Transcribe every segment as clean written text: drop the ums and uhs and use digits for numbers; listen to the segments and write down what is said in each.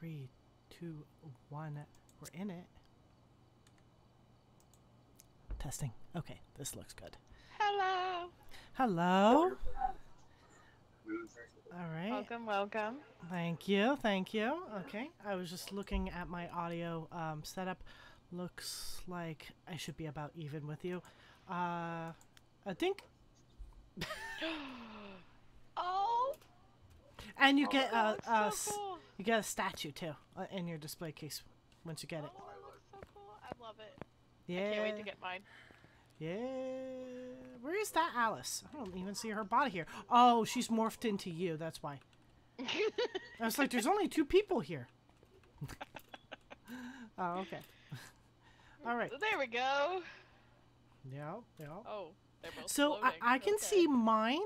3, 2, 1. We're in it. Testing. Okay, this looks good. Hello. Hello. All right. Welcome, welcome. Thank you. Thank you. Okay. I was just looking at my audio setup. Looks like I should be about even with you. I think. Oh. And you Oh, get that looks so cool. you get a statue too in your display case once you get it. Oh, that looks so cool. I love it. Yeah. I can't wait to get mine. Yeah. Where is that Alice? I don't even see her body here. Oh, she's morphed into you. That's why. I was like, there's only 2 people here. Oh, okay. All right. There we go. Yeah. Yeah. Oh, they're both So floating. I can Okay. see mine.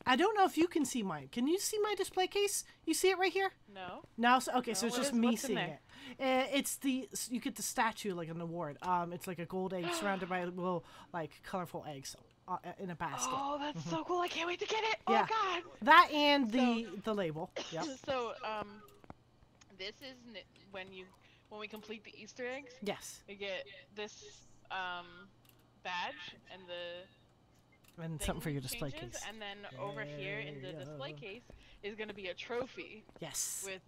I don't know if you can see mine. Can you see my display case? You see it right here? No. No. So, okay, so No, it's what just is- me what's in seeing there? it. It's you get the statue like an award. It's like a gold egg surrounded by little like colorful eggs in a basket. Oh, that's so cool. I can't wait to get it. Yeah. Oh God. That and the label. Yep. So, this is when we complete the Easter eggs, Yes. we get this badge and the And thing something for your display changes, case. and then over here in the display Yeah. case is going to be a trophy Yes. with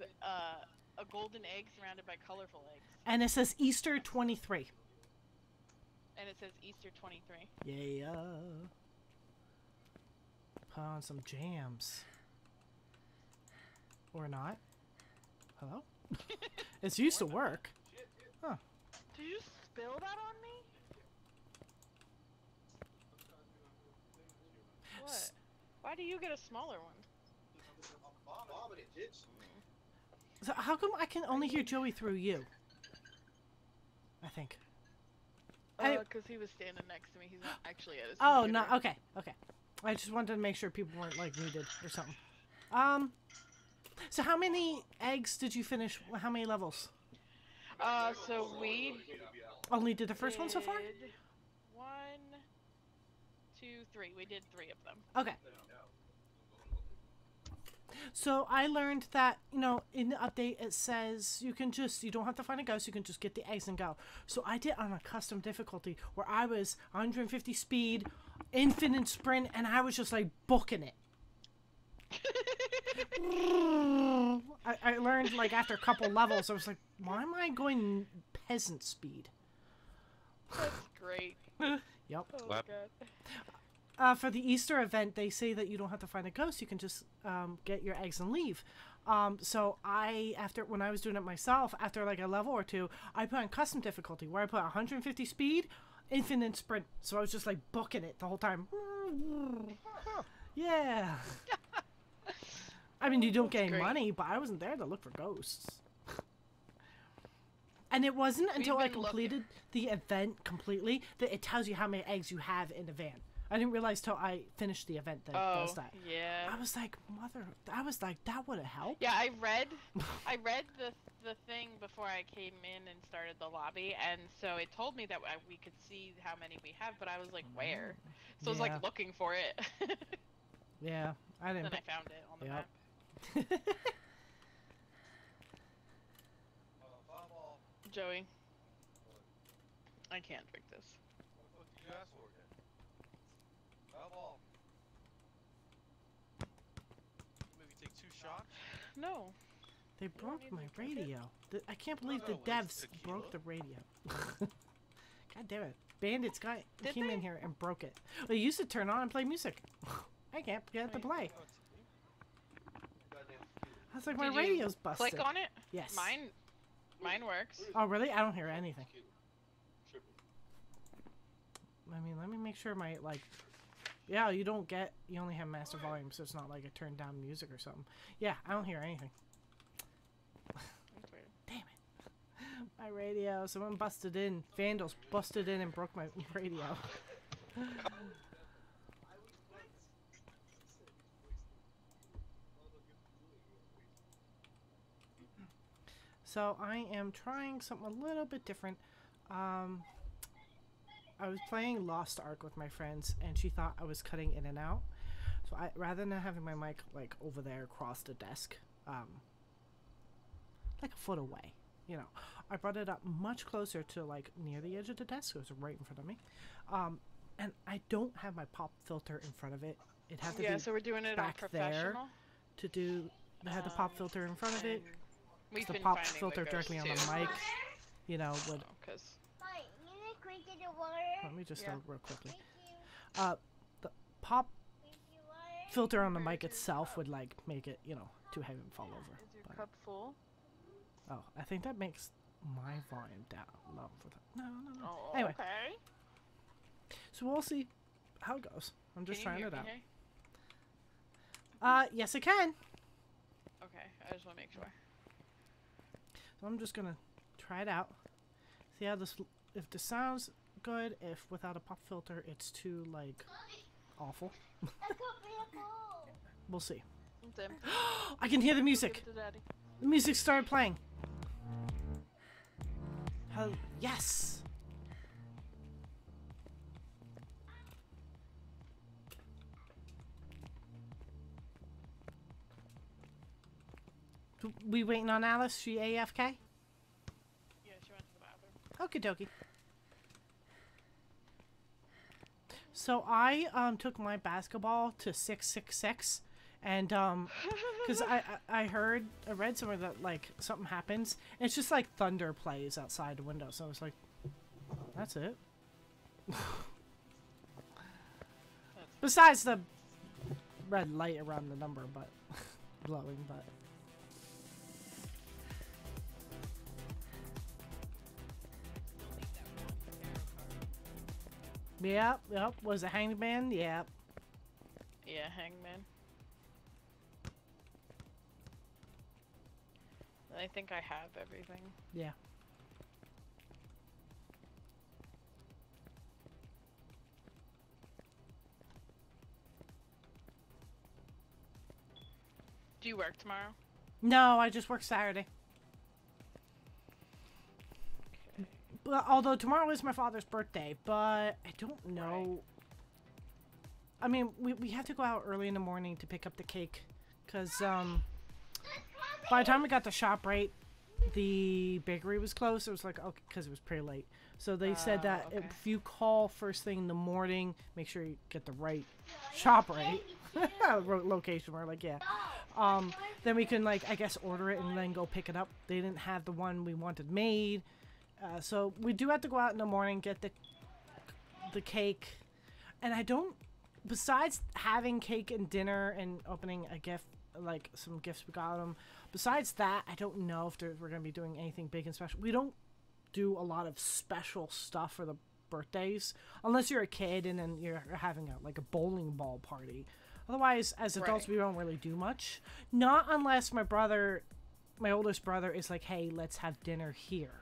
a golden egg surrounded by colorful eggs, And it says Easter 23. and it says Easter 23. Yeah. Put on some jams. Or not. Hello? It's used to work. Huh. Did you spill that on me? What? Why do you get a smaller one? So how come I can only hear Joey through you? I think. Because he was standing next to me. He's not actually at his Oh, no. computer. Okay. Okay. I just wanted to make sure people weren't like muted or something. So how many eggs did you finish? How many levels? So we Only did the first one so far? did 1, 2, 3. We did 3 of them. Okay. So I learned that, in the update it says you don't have to find a ghost, you can just get the eggs and go. So I did on a custom difficulty where I was 150 speed, infinite sprint, and I was just like booking it. I learned like after a couple levels, I was like, why am I going peasant speed? That's great. Yep. Oh What? God. For the Easter event, they say that you don't have to find a ghost. You can just get your eggs and leave. So when I was doing it myself, after like a level or 2, I put on custom difficulty where I put 150 speed, infinite sprint. So I was just like booking it the whole time. Yeah. I mean, you don't get any great. money, but I wasn't there to look for ghosts. And it wasn't until I been looking. completed the event completely that it tells you how many eggs you have in the van. I didn't realize till I finished the event that it Oh, does that. yeah. I was like, that would have helped. Yeah, I read the thing before I came in and started the lobby, and so it told me that we could see how many we have, but I was like, where? So I was Yeah. like looking for it. Yeah, I didn't. Then I found it on the Yep. map. Joey, I can't drink this. What did you ask for again? Foul Maybe take 2 shots? No. They don't broke need my to drink it. radio. I can't believe No, the no, devs it's broke the tequila. radio. God damn it. Bandits Did came in they? here and broke it. Well, you used to turn on and play music. I can't get it to play. I was like, my Did you radio's busted. Click on it. Yes. Mine works. Oh, really? I don't hear anything. I mean, let me make sure my, like... Yeah, you only have master volume, so it's not like a turned down music or something. Yeah, I don't hear anything. That's weird. Damn it. My radio. Someone busted in. Vandals busted in and broke my radio. So I am trying something a little bit different. I was playing Lost Ark with my friends, and she thought I was cutting in and out. So rather than having my mic like over there across the desk, like a foot away. You know, I brought it up much closer to like near the edge of the desk. It was right in front of me, and I don't have my pop filter in front of it. It had to Yeah, be so we're doing it on back there professional. to do. I had the pop filter in front of it. We've The been pop finding filter the directly on ghosts, the too. mic, you know, would. Cause Mike, you need to clean the water. Let me just Yeah. real quickly. Thank you. The pop Thank you, water. filter on the mic itself would like make it, you know, too heavy and fall over. is your But- cup full? oh, I think that makes my volume down low for that. No. Oh, Anyway. okay. So we'll see how it goes. I'm just Can you trying hear it me, out. hey? Yes, I can. Okay, I just want to make sure. So I'm just gonna try it out. See how this, if this sounds good. If without a pop filter, it's too like awful. I got pickle. We'll see. Tim, I can hear the music. give it to Daddy. The music started playing. Yes. We waiting on Alice? She AFK? Yeah, she went to the bathroom. Okie dokie. So I took my basketball to 666, and because I read somewhere that like something happens, and it's just like thunder plays outside the window. So I was like, that's it. Besides the red light around the number, but glowing, but. Yep. Was it Hangman? Yep. Yeah, Hangman. I think I have everything. Yeah. Do you work tomorrow? No, I just work Saturday. Okay. But although tomorrow is my father's birthday, but I don't know. I mean, we have to go out early in the morning to pick up the cake, cause by the time we got to ShopRite, the bakery was closed. It was like, okay, because it was pretty late. So they said that okay. if you call first thing in the morning, make sure you get the right ShopRite location. We're like, yeah. Then we can like, I guess, order it and then go pick it up. They didn't have the one we wanted made. So we do have to go out in the morning, get the cake. And I don't, besides having cake and dinner and opening a gift, like some gifts we got them, besides that, I don't know if we're going to be doing anything big and special. We don't do a lot of special stuff for the birthdays, unless you're a kid and then you're having like a bowling ball party. Otherwise, as adults, Right. we don't really do much. Not unless my oldest brother is like, hey, let's have dinner here.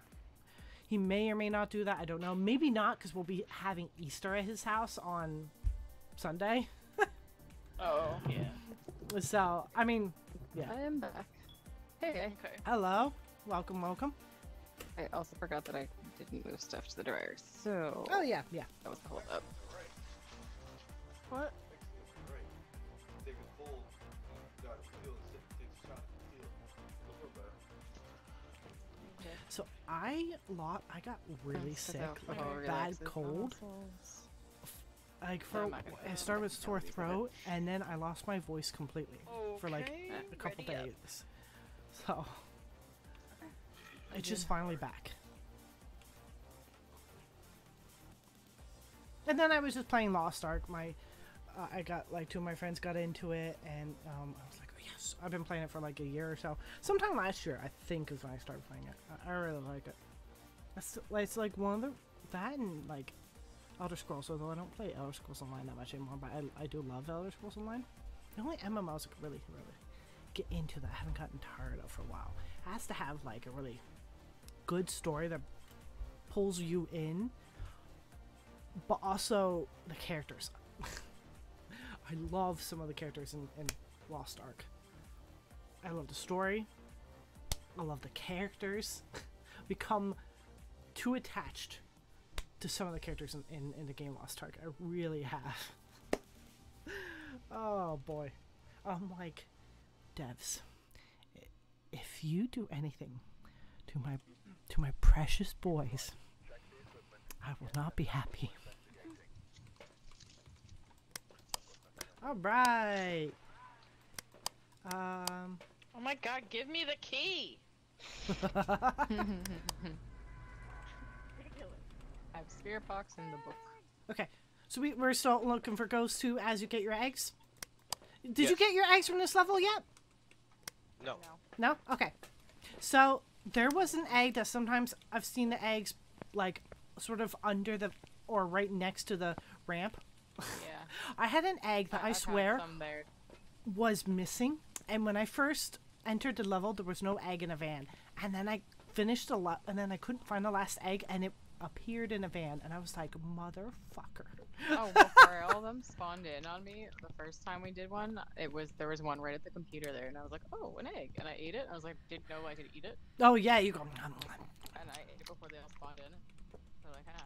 He may or may not do that. I don't know. Maybe not, because we'll be having Easter at his house on Sunday. Oh, yeah. So, I mean, yeah. I am back. Hey, Okay. Hello. Welcome. I also forgot that I didn't move stuff to the dryer, so Oh, yeah. that was the hold up. What? Take a full, got steel, takes a shot, steel. Look real bad. So I got really sick, like Oh, a bad cold. Like for, I'm not gonna I do started that. with sore throat, and then I lost my voice completely for like Okay, a couple ready up. days. So it's just finally back. And then I was just playing Lost Ark. I got like two of my friends got into it, and I was like, oh, yes. I've been playing it for like a year or so. Sometime last year, I think, is when I started playing it. I really like it. It's like one of that and like Elder Scrolls. Although I don't play Elder Scrolls Online that much anymore, but I do love Elder Scrolls Online. The only MMOs I could really get into that I haven't gotten tired of for a while. It has to have like a really good story that pulls you in, but also the characters. I love some of the characters in Lost Ark. I love the story. I love the characters. Become too attached to some of the characters in the game Lost Ark. I really have. Oh boy. I'm like, devs, if you do anything to my precious boys. I will not be happy. All right. Oh my god, give me the key! I have Spirit Box in the book. Okay, so we're still looking for ghosts too as you get your eggs. Did you Yes. get your eggs from this level yet? No. No? Okay. So there was an egg that sometimes I've seen the eggs like sort of under the or right next to the ramp. Yeah. I had an egg that I found swear some there. was missing, and when I first entered the level there was no egg in a van, and then I finished the and then I couldn't find the last egg and it appeared in a van, and I was like, motherfucker. Oh, before all of them spawned in on me, the first time we did one, there was one right at the computer there, and I was like, oh, an egg, and I ate it. And I was like, didn't know I could eat it, Oh yeah, you go. Nom, nom. and I ate it before they all spawned in. They're like, ah.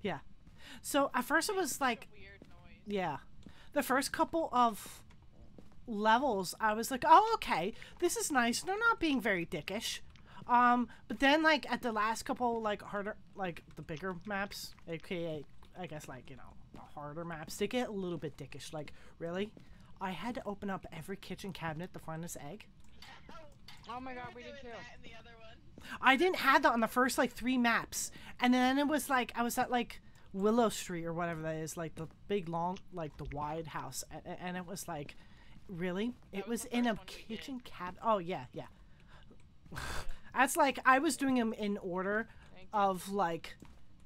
Yeah. So at first it was like, Weird noise. yeah, the first couple of levels I was like, oh okay, this is nice. They're not being very dickish. But then like at the last couple like harder, like the bigger maps, aka I guess like, you know, the harder maps, they get a little bit dickish. Like, really? I had to open up every kitchen cabinet to find this egg. Oh my god, we Doing did too. that in the other one. I didn't have that on the first like 3 maps, and then it was like I was at like Willow Street or whatever that is, like the big long, like the wide house, and it was like, really? It That was was the in a first one we did. kitchen cabinet. Oh yeah, yeah. That's like I was doing them in order Thank you. of like,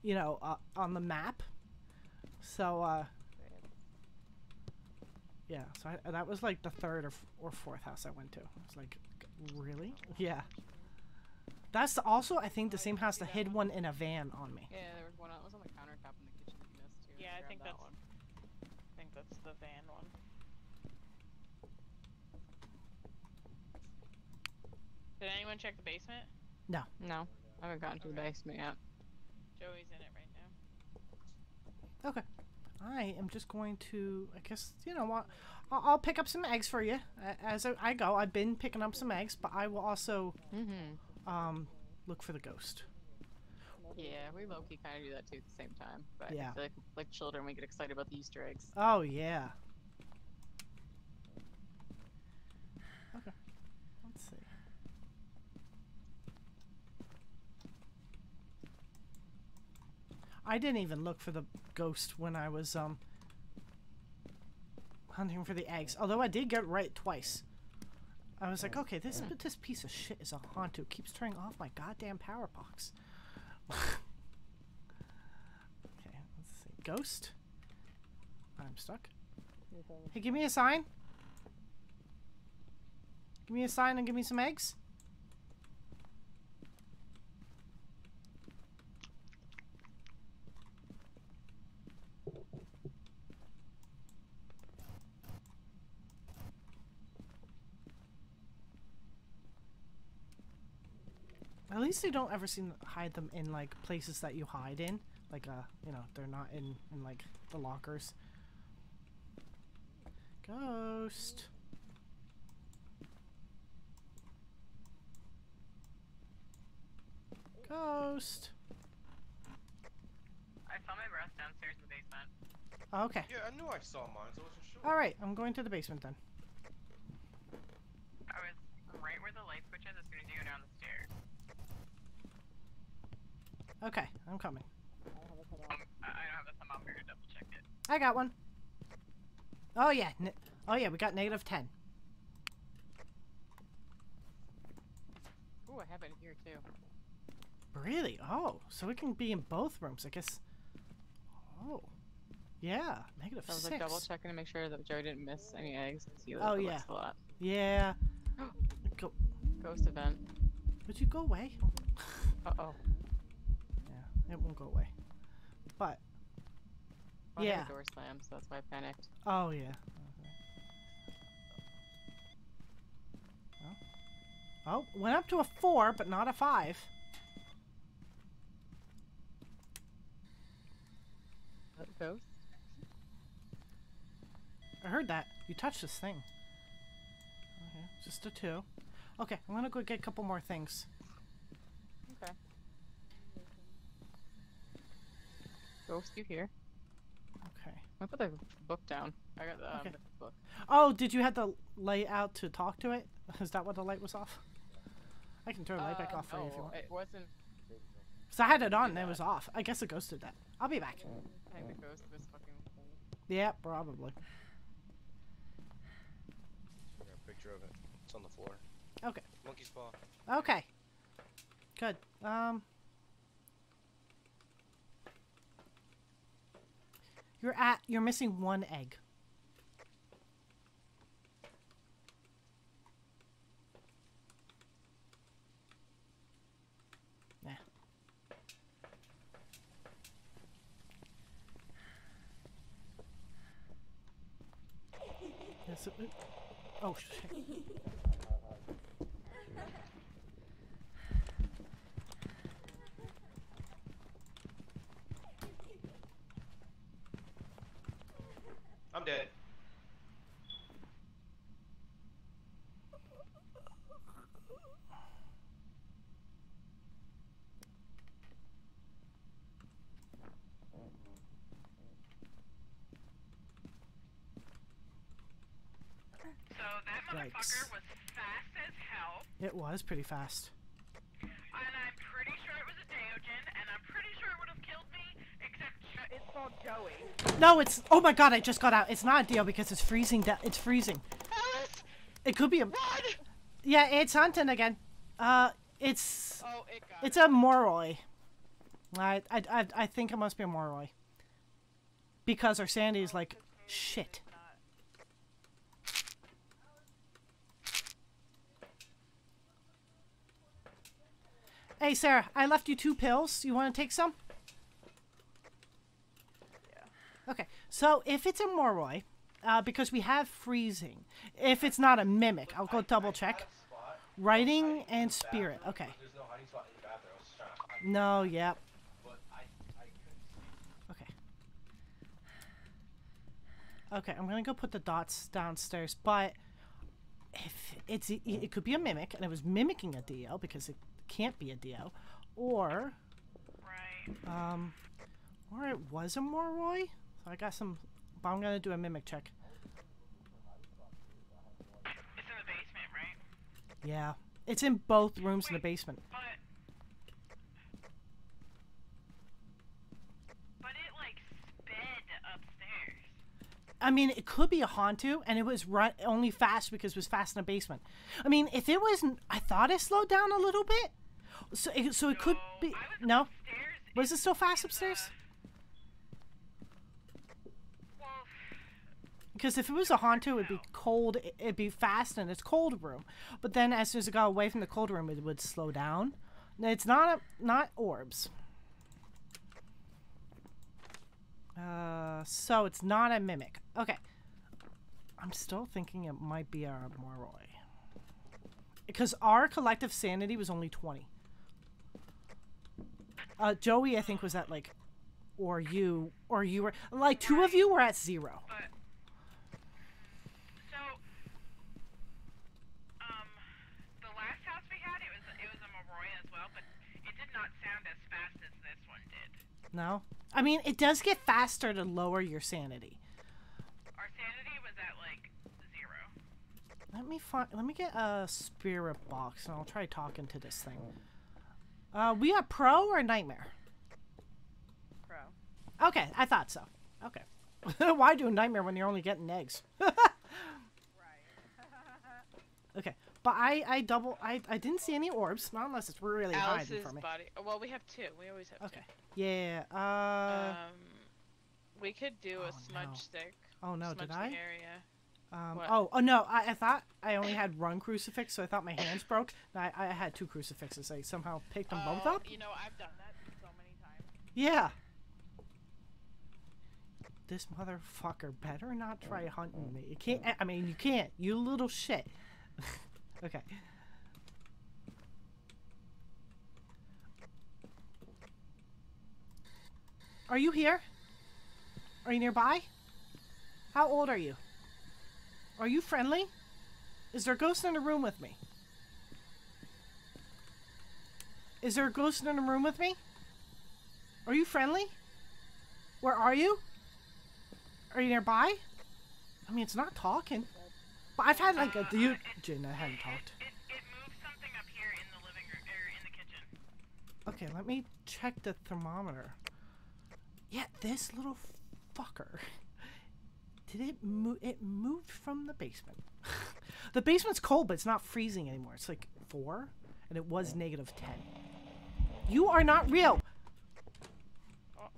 you know, on the map. So yeah. So that was like the 3rd or 4th house I went to. I was like, really? Yeah. That's also I think the same house that hid one in a van on me. Yeah, there was one that was on the countertop in the kitchen that you missed too. Yeah, I grabbed think that that's one. I think that's the van one. Did anyone check the basement? No, I haven't gotten to the basement yet. Joey's in it right now. Okay. I am just going to, I guess, you know what, I'll pick up some eggs for you as I go. I've been picking up some eggs, but I will also look for the ghost. Yeah, we low-key kind of do that too at the same time. But Yeah. I feel like children, we get excited about the Easter eggs. Oh, yeah. Okay. Let's see. I didn't even look for the ghost when I was hunting for the eggs. Although I did get it right twice. I was like, okay, this piece of shit is a haunt who keeps turning off my goddamn power box. Okay, let's see. Ghost? I'm stuck. Hey, give me a sign. Give me a sign and give me some eggs. At least they don't ever seem to hide them in like places that you hide in. Like you know, they're not in like the lockers. Ghost. Ghost. I saw my breath downstairs in the basement. Okay. Yeah, I knew I saw mine, so I wasn't sure. All right, I'm going to the basement then. I was right where the light switch is as soon as you go down the stairs. Okay, I'm coming. I don't have the thermometer to double check it. I got one. Oh yeah. Oh yeah, we got -10. Ooh, I have it here too. Really? Oh, so it can be in both rooms, I guess. Oh. Yeah, -6. I was like double checking to make sure that Joey didn't miss any eggs. See, Oh, that yeah. looks a lot. Yeah. Go. Ghost event. Would you go away? Uh-oh. Yeah, it won't go away. But Well, I heard yeah. the door slam, so that's why I panicked. Oh yeah. Oh, went up to a 4, but not a 5. Ghost? I heard that. You touched this thing. Okay, just a 2. Okay, I'm gonna go get a couple more things. Ghost, you here? Okay. I put the book down. I got the Okay. book. Oh, did you have the light out to talk to it? Is that what the light was off? I can turn the light back off for you if you No, want. it wasn't. So I had it on and it was off. I guess the ghost did that. I'll be back. I think the ghost was fucking cool. Yeah, probably. I got a picture of it. It's on the floor. Okay. Monkey's paw. Okay. Good. You're missing one egg. Nah. Yes, oh shit. I'm dead. So that motherfucker Yikes. was fast as hell, It was pretty fast. and I'm pretty sure it was a Deogen, and I'm pretty sure it would have killed me, except it's called Joey. No, it's. Oh my god! I just got out. It's not a deal because it's freezing. It's freezing. Alice, It could be a. run! Yeah, it's hunting again. It's. Oh, it got It's it. a Moroi. I think it must be a Moroi. Because our sanity is like shit. Hey Sarah, I left you 2 pills. You want to take some? Yeah. Okay, so if it's a Moroi, because we have freezing. If it's not a mimic, I'll go double check. Writing and spirit. Okay. There's no hiding spot in the bathroom. I was just trying to hide. No, yep. But I couldn't see. Okay. Okay, I'm gonna go put the dots downstairs, but if it could be a mimic, and it was mimicking a DO because it can't be a DO, or Right. or it was a Moroi. So I got some, but I'm gonna do a mimic check. It's in the basement, right? Yeah, it's in both rooms in the basement. But it like sped upstairs. I mean, it could be a Hantu, and it was only fast because it was fast in the basement. I mean, if it was, I thought it slowed down a little bit. So it could be. I was No? upstairs. Was it still fast upstairs? Well, Because if it was a Hantu, it'd be cold. It'd be fast in its cold room. But then, as soon as it got away from the cold room, it would slow down. It's not orbs. So it's not a mimic. Okay. I'm still thinking it might be a Moroi. Because our collective sanity was only 20. Joey, I think, was at like, or you were like 2 of you were at 0. but so the last house we had, it was a Moroi as well, but it did not sound as fast as this one did. No, I mean it does get faster to lower your sanity. Our sanity was at like 0. Let me get a spirit box and I'll try talking to this thing. We got pro or nightmare? Pro. Okay, I thought so. Okay. Why do a nightmare when you're only getting eggs? Right. Okay, but I didn't see any orbs, not unless it's really hiding Alice's from me. body. Well, we have 2. We always have Okay. Yeah. we could do oh, a smudge no. stick. Oh no, Smudge did the I? area. What? Oh no, I thought I only had 1 crucifix, so I thought my hands broke. I had 2 crucifixes. I somehow picked them both up. You know, I've done that so many times. Yeah. This motherfucker better not try hunting me. You can't. I mean, you can't. You little shit. Okay. Are you here? Are you nearby? How old are you? Are you friendly? Is there a ghost in the room with me? Is there a ghost in the room with me? Are you friendly? Where are you? Are you nearby? I mean, it's not talking. But I've had like a dude. Jin, I hadn't talked. It moved something up here in the living room, or in the kitchen. Okay, let me check the thermometer. Yeah, this little fucker. Did it move? It moved from the basement. The basement's cold, but it's not freezing anymore. It's like 4, and it was -10. You are not real. Oh.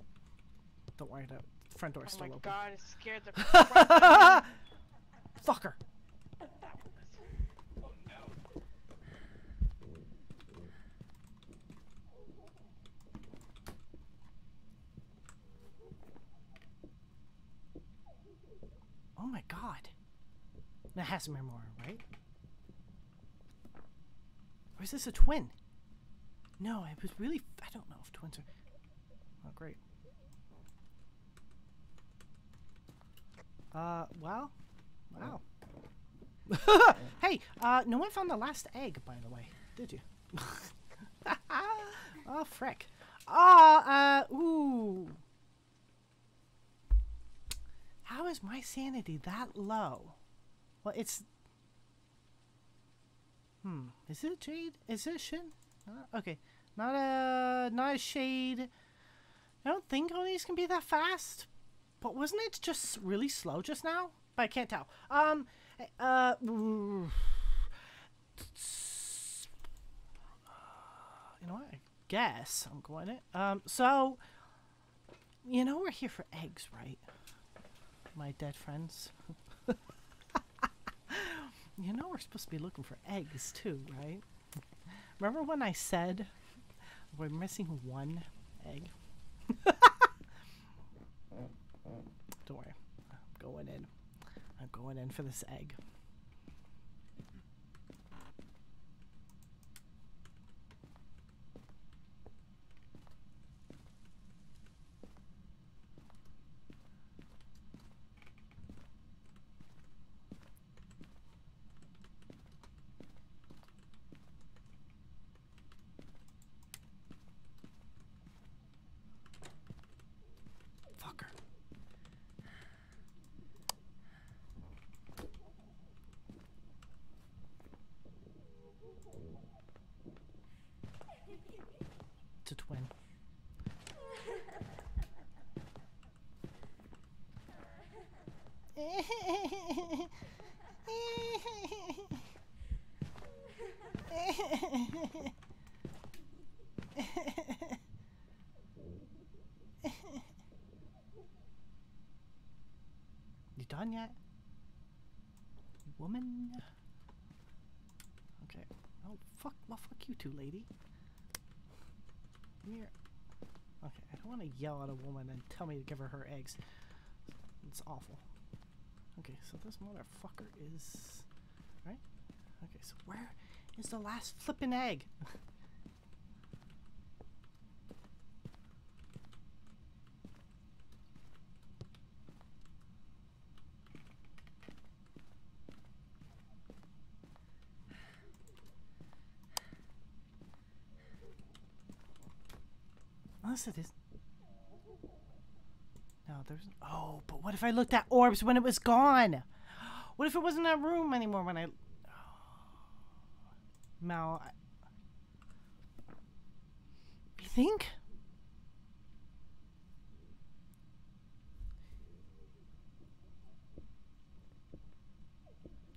Don't worry, the front door's Oh still my open. god, it scared the crap out of me. Fucker. Oh no. Oh my god. That has to be more, right? Or is this a twin? No, it was really... I don't know if twins are... Oh, great. Well... Wow. Hey, no one found the last egg, by the way. Did you? Oh, frick. Ooh. How is my sanity that low? Well, it's... Is it a jade? Is it a shin? Okay. Not a shade. I don't think Onis can be that fast. But wasn't it just really slow just now? But I can't tell. You know what? I guess I'm going to... So... You know we're here for eggs, right? My dead friends. You know we're supposed to be looking for eggs too, right? Remember when I said we're missing 1 egg? Don't worry. I'm going in. I'm going in for this egg. Fucker. It's a twin. You done yet? Woman? Okay. Oh, fuck. Well, fuck you too, lady. Come here. Okay, I don't want to yell at a woman and tell me to give her eggs. It's awful. Okay, so this motherfucker is... Right? Okay, so where is the last flippin' egg? Unless it is. No, there's... Oh, but what if I looked at orbs when it was gone? What if it wasn't in that room anymore when I... Mal... You think?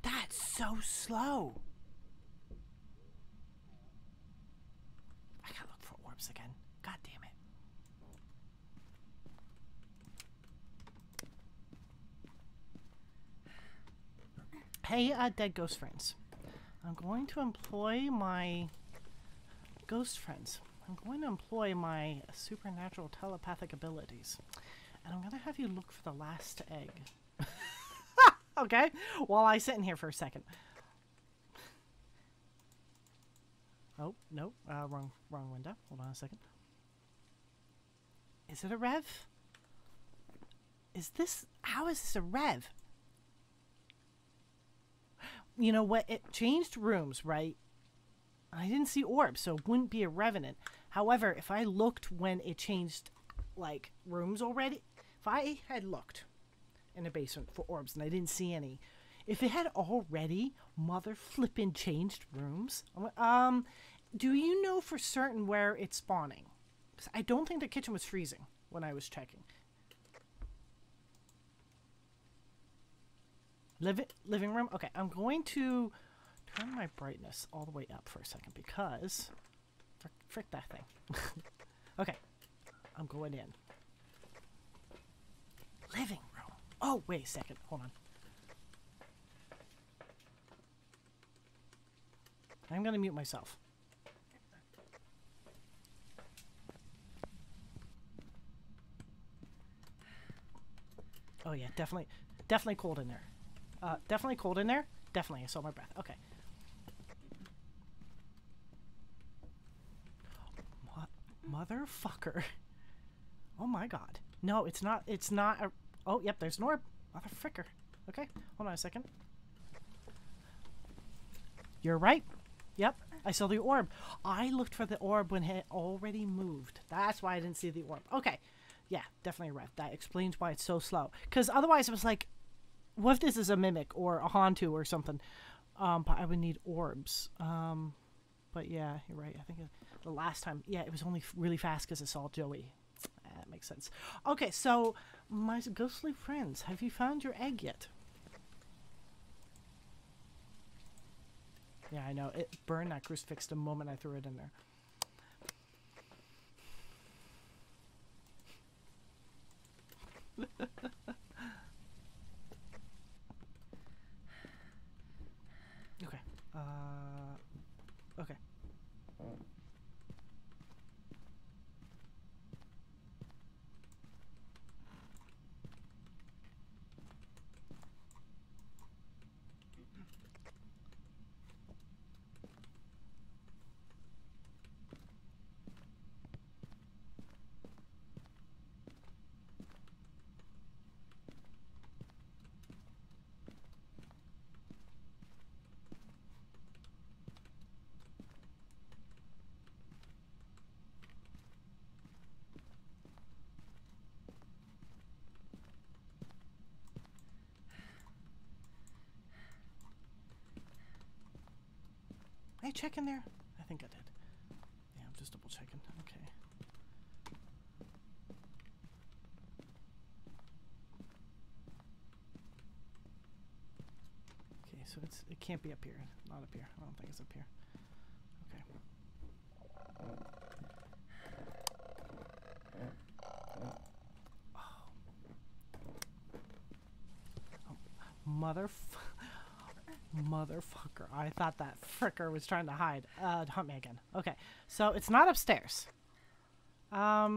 That's so slow. I gotta look for orbs again. God damn it. Hey, dead ghost friends. I'm going to employ my ghost friends. I'm going to employ my supernatural telepathic abilities. And I'm going to have you look for the last egg. Okay? While I sit in here for a second. Oh, no. Wrong window. Hold on a second. Is it a rev? Is this... How is this a rev? You know what? It changed rooms, right? I didn't see orbs, so it wouldn't be a revenant. However, if I looked when it changed, like, rooms already, I had looked in the basement for orbs and I didn't see any, if it had already mother flippin' changed rooms, do you know for certain where it's spawning? 'Cause I don't think the kitchen was freezing when I was checking. Living room? Okay, I'm going to turn my brightness all the way up for a second because... Frick that thing. Okay, I'm going in. Living room. Oh, wait a second. Hold on. I'm going to mute myself. Oh yeah, definitely cold in there. Definitely cold in there. Definitely, I saw my breath. Okay. Motherfucker. Oh my god. No, it's not a... Oh, yep, there's an orb. Motherfricker. Okay, hold on a second. You're right. Yep, I saw the orb. I looked for the orb when it already moved. That's why I didn't see the orb. Okay. Yeah, definitely right. That explains why it's so slow. Because otherwise it was like, what if this is a Mimic or a Hantu or something? But I would need orbs. But yeah, you're right. I think the last time, yeah, it was only really fast because it saw Joey. That makes sense. Okay, so my ghostly friends, have you found your egg yet? Yeah, I know. It burned that crucifix the moment I threw it in there. Okay. Okay. Did I check in there? I think I did. Yeah, I'm just double checking. Okay. Okay, so it can't be up here. Not up here. I don't think it's up here. Okay. Oh. Motherfucker. I thought that fricker was trying to hide. Hunt me again. Okay. So it's not upstairs. Let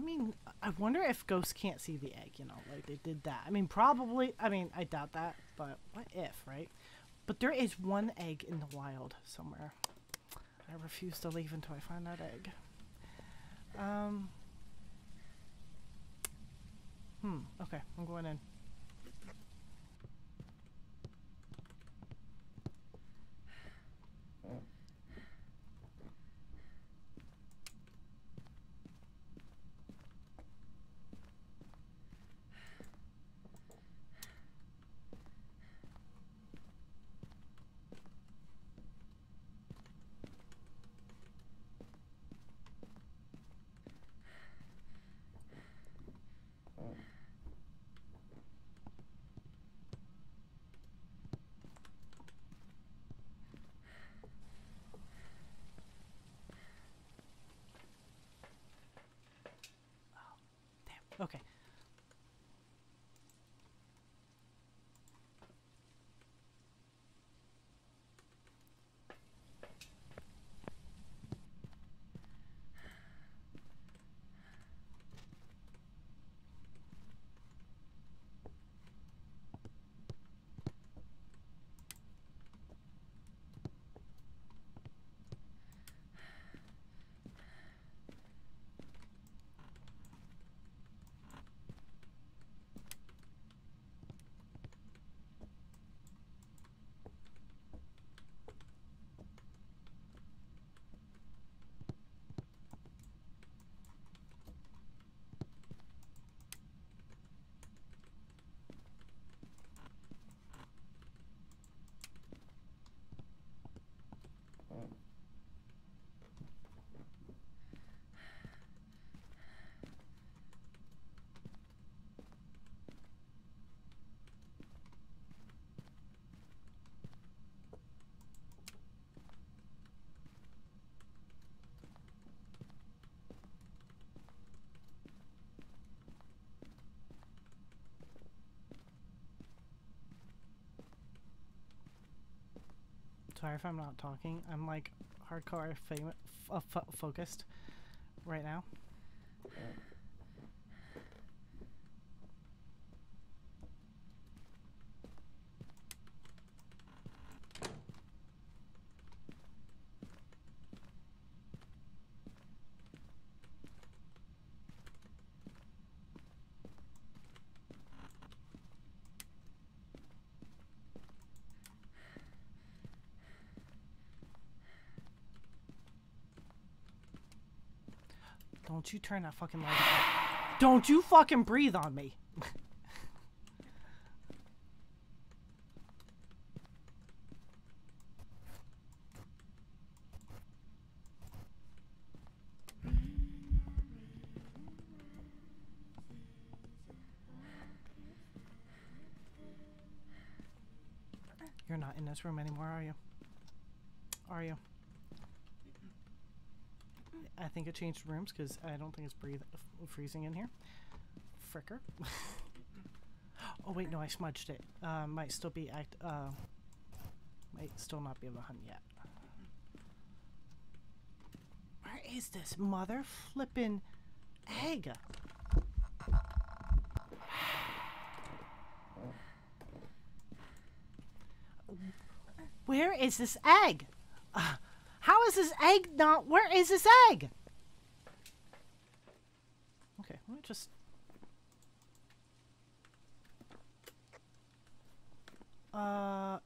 me... I wonder if ghosts can't see the egg, you know, like they did that. I mean, probably... I mean, I doubt that, but what if, right? But there is one egg in the wild somewhere. I refuse to leave until I find that egg. Okay. I'm going in. Sorry if I'm not talking. I'm like hardcore focused right now. Don't you turn that fucking light on. Don't you fucking breathe on me. You're not in this room anymore, are you? Are you? I think it changed rooms because I don't think it's freezing in here. Fricker. Oh wait, no, I smudged it. Might still be might still not be able to hunt yet. Where is this mother flippin' egg? Where is this egg? How is this egg not? Where is this egg? Okay, let me just.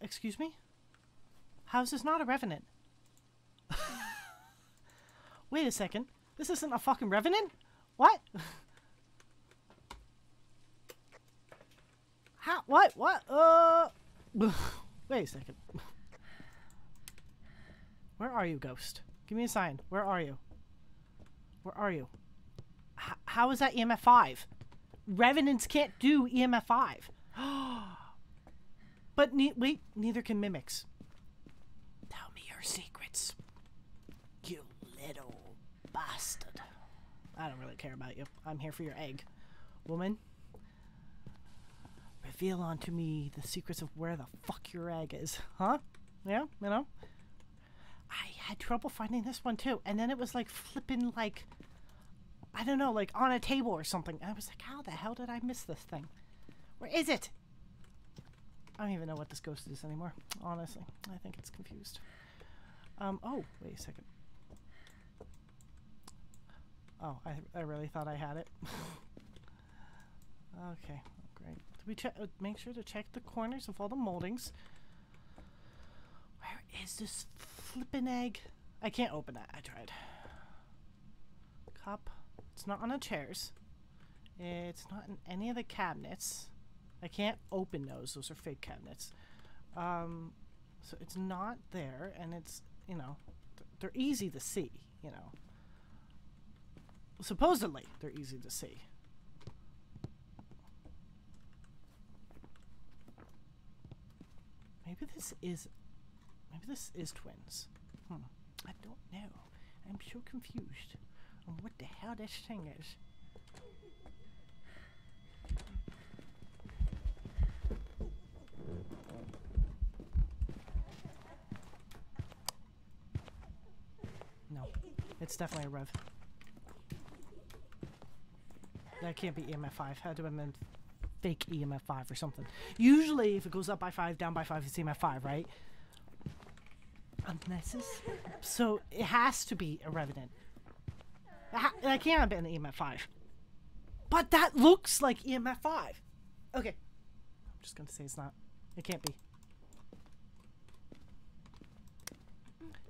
Excuse me? How is this not a revenant? Wait a second. This isn't a fucking revenant? What? How? What? What? Wait a second. Where are you, ghost? Give me a sign. Where are you? Where are you? How is that EMF 5? Revenants can't do EMF 5. But wait, neither can mimics. Tell me your secrets. You little bastard. I don't really care about you. I'm here for your egg. Woman. Reveal unto me the secrets of where the fuck your egg is. Huh? Yeah, you know? I had trouble finding this one too. And then it was like flipping like, I don't know, like on a table or something. And I was like, how the hell did I miss this thing? Where is it? I don't even know what this ghost is anymore. Honestly, I think it's confused. Oh, wait a second. Oh, I really thought I had it. Okay, great. Did we check? Make sure to check the corners of all the moldings. Where is this flippin' egg? I can't open that. I tried. Cup. It's not on the chairs. It's not in any of the cabinets. I can't open those. Those are fake cabinets. So it's not there, and it's, you know, they're easy to see, you know. Supposedly, they're easy to see. Maybe this is twins. I don't know. I'm so confused on what the hell this thing is. No, it's definitely a rev. That can't be EMF 5. Had to have been fake EMF 5 or something. Usually, if it goes up by 5, down by 5, it's EMF 5, right? Unless it's... So, it has to be a revenant. That can't have been EMF 5. But that looks like EMF 5. Okay. I'm just gonna say it's not. It can't be.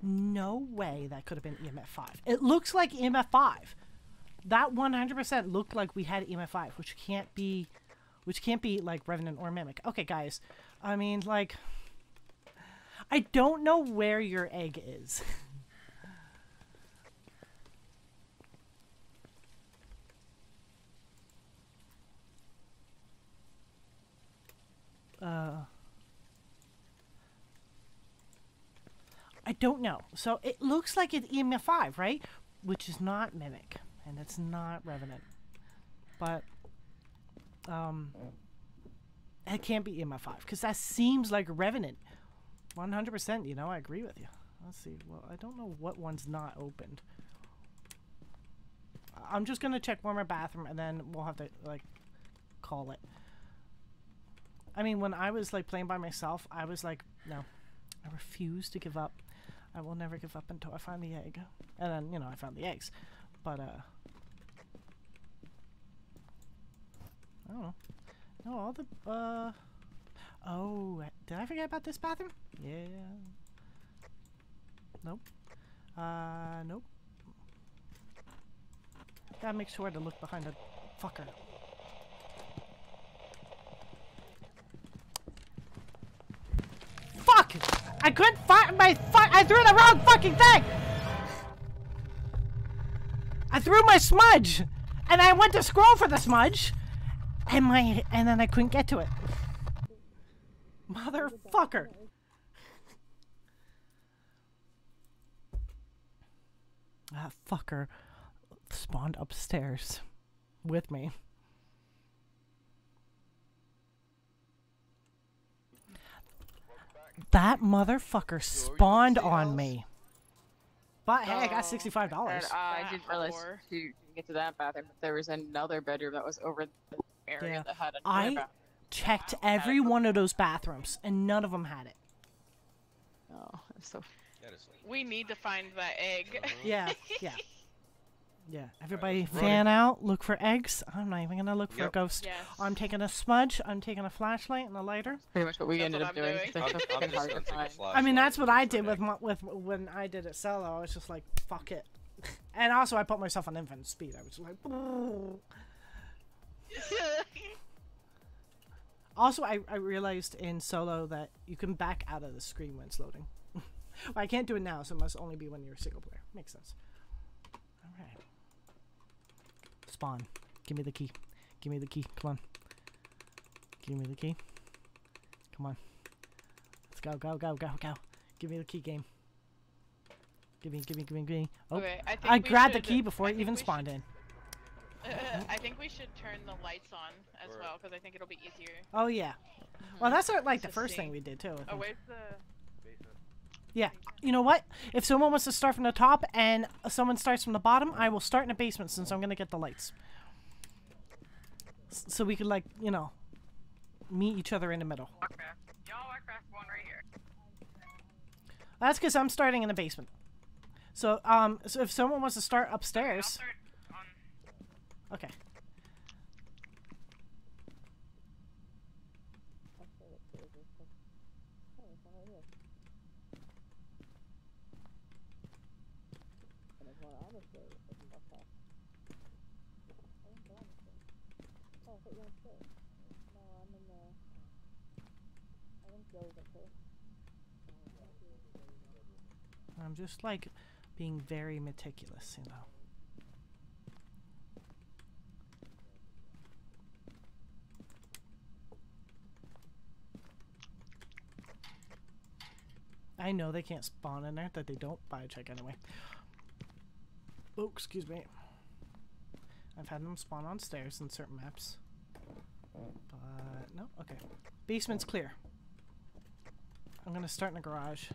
No way that could have been EMF 5. It looks like EMF 5. That 100% looked like we had EMF 5, which can't be like Revenant or Mimic. Okay, guys. I mean, like, I don't know where your egg is. I don't know. So it looks like it's EMF 5, right? Which is not Mimic, and it's not Revenant. But it can't be EMF 5 because that seems like a Revenant. 100%. You know, I agree with you. Let's see. Well, I don't know what one's not opened. I'm just gonna check one more bathroom, and then we'll have to like call it. I mean, when I was like playing by myself, I was like, no, I refuse to give up. I will never give up until I find the egg. And then, you know, I found the eggs. But I don't know. No, all the oh, did I forget about this bathroom? Yeah. Nope. Nope. Gotta make sure to look behind the fucker. Fuck! I couldn't find my I threw the wrong fucking thing! I threw my smudge! And I went to scroll for the smudge! And then I couldn't get to it. Motherfucker! That fucker spawned upstairs with me. That motherfucker spawned on me. But hey, I got $65. And I didn't realize to get to that bathroom, but there was another bedroom that was over the area that had another bathroom. Checked every one of those bathrooms, and none of them had it. Oh, so. We need to find that egg. Yeah, yeah. Yeah, everybody fan out, look for eggs. I'm not even gonna look for a ghost. Yes. I'm taking a smudge, I'm taking a flashlight and a lighter. Pretty much what we ended up I'm doing. doing. They're so fucking hard to find. I mean, that's what I did with when I did it solo. I was just like, fuck it. And also, I put myself on infinite speed. I was like, also, I realized in solo that you can back out of the screen when it's loading. Well, I can't do it now, so it must only be when you're a single player. Makes sense. Alright. Spawn. Give me the key. Give me the key. Come on. Give me the key. Come on. Let's go, go, go, go, go. Give me the key, game. Give me. Oh, Okay, I grabbed the key before it even spawned in. I think we should turn the lights on as well, because I think it'll be easier. Oh, yeah. Well, that's like the first thing we did, too. Oh, where's the... Yeah. You know what? If someone wants to start from the top and someone starts from the bottom, I will start in the basement since I'm going to get the lights. So we could, like, you know, meet each other in the middle. Okay. Y'all walk past one right here. That's because I'm starting in the basement. So, so if someone wants to start upstairs... Okay. I'm just like being very meticulous, you know. I know they can't spawn in there, that they don't, but I check anyway. Oh, excuse me. I've had them spawn on stairs in certain maps. But, no, okay. Basement's clear. I'm gonna start in the garage.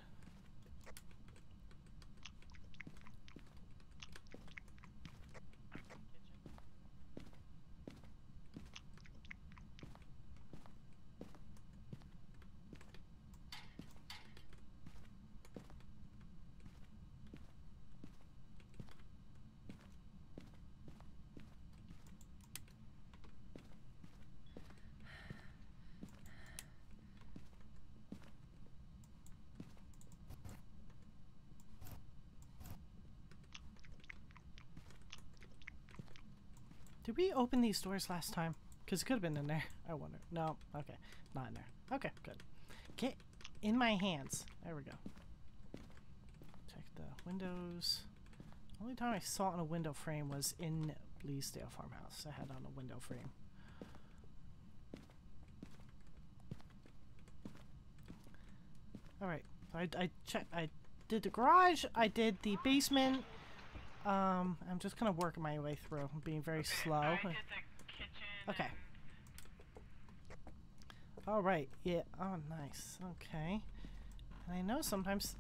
Did we open these doors last time? Because it could have been in there. I wonder. No. Okay. Not in there. Okay, good. Get in my hands. There we go. Check the windows. Only time I saw it on a window frame was in Bleasdale Farmhouse. I had on a window frame. Alright. I checked. I did the garage. I did the basement. I'm just kind of working my way through. I'm being very slow. I did the kitchen. Okay. All right. Yeah. Oh, nice. Okay. And I know sometimes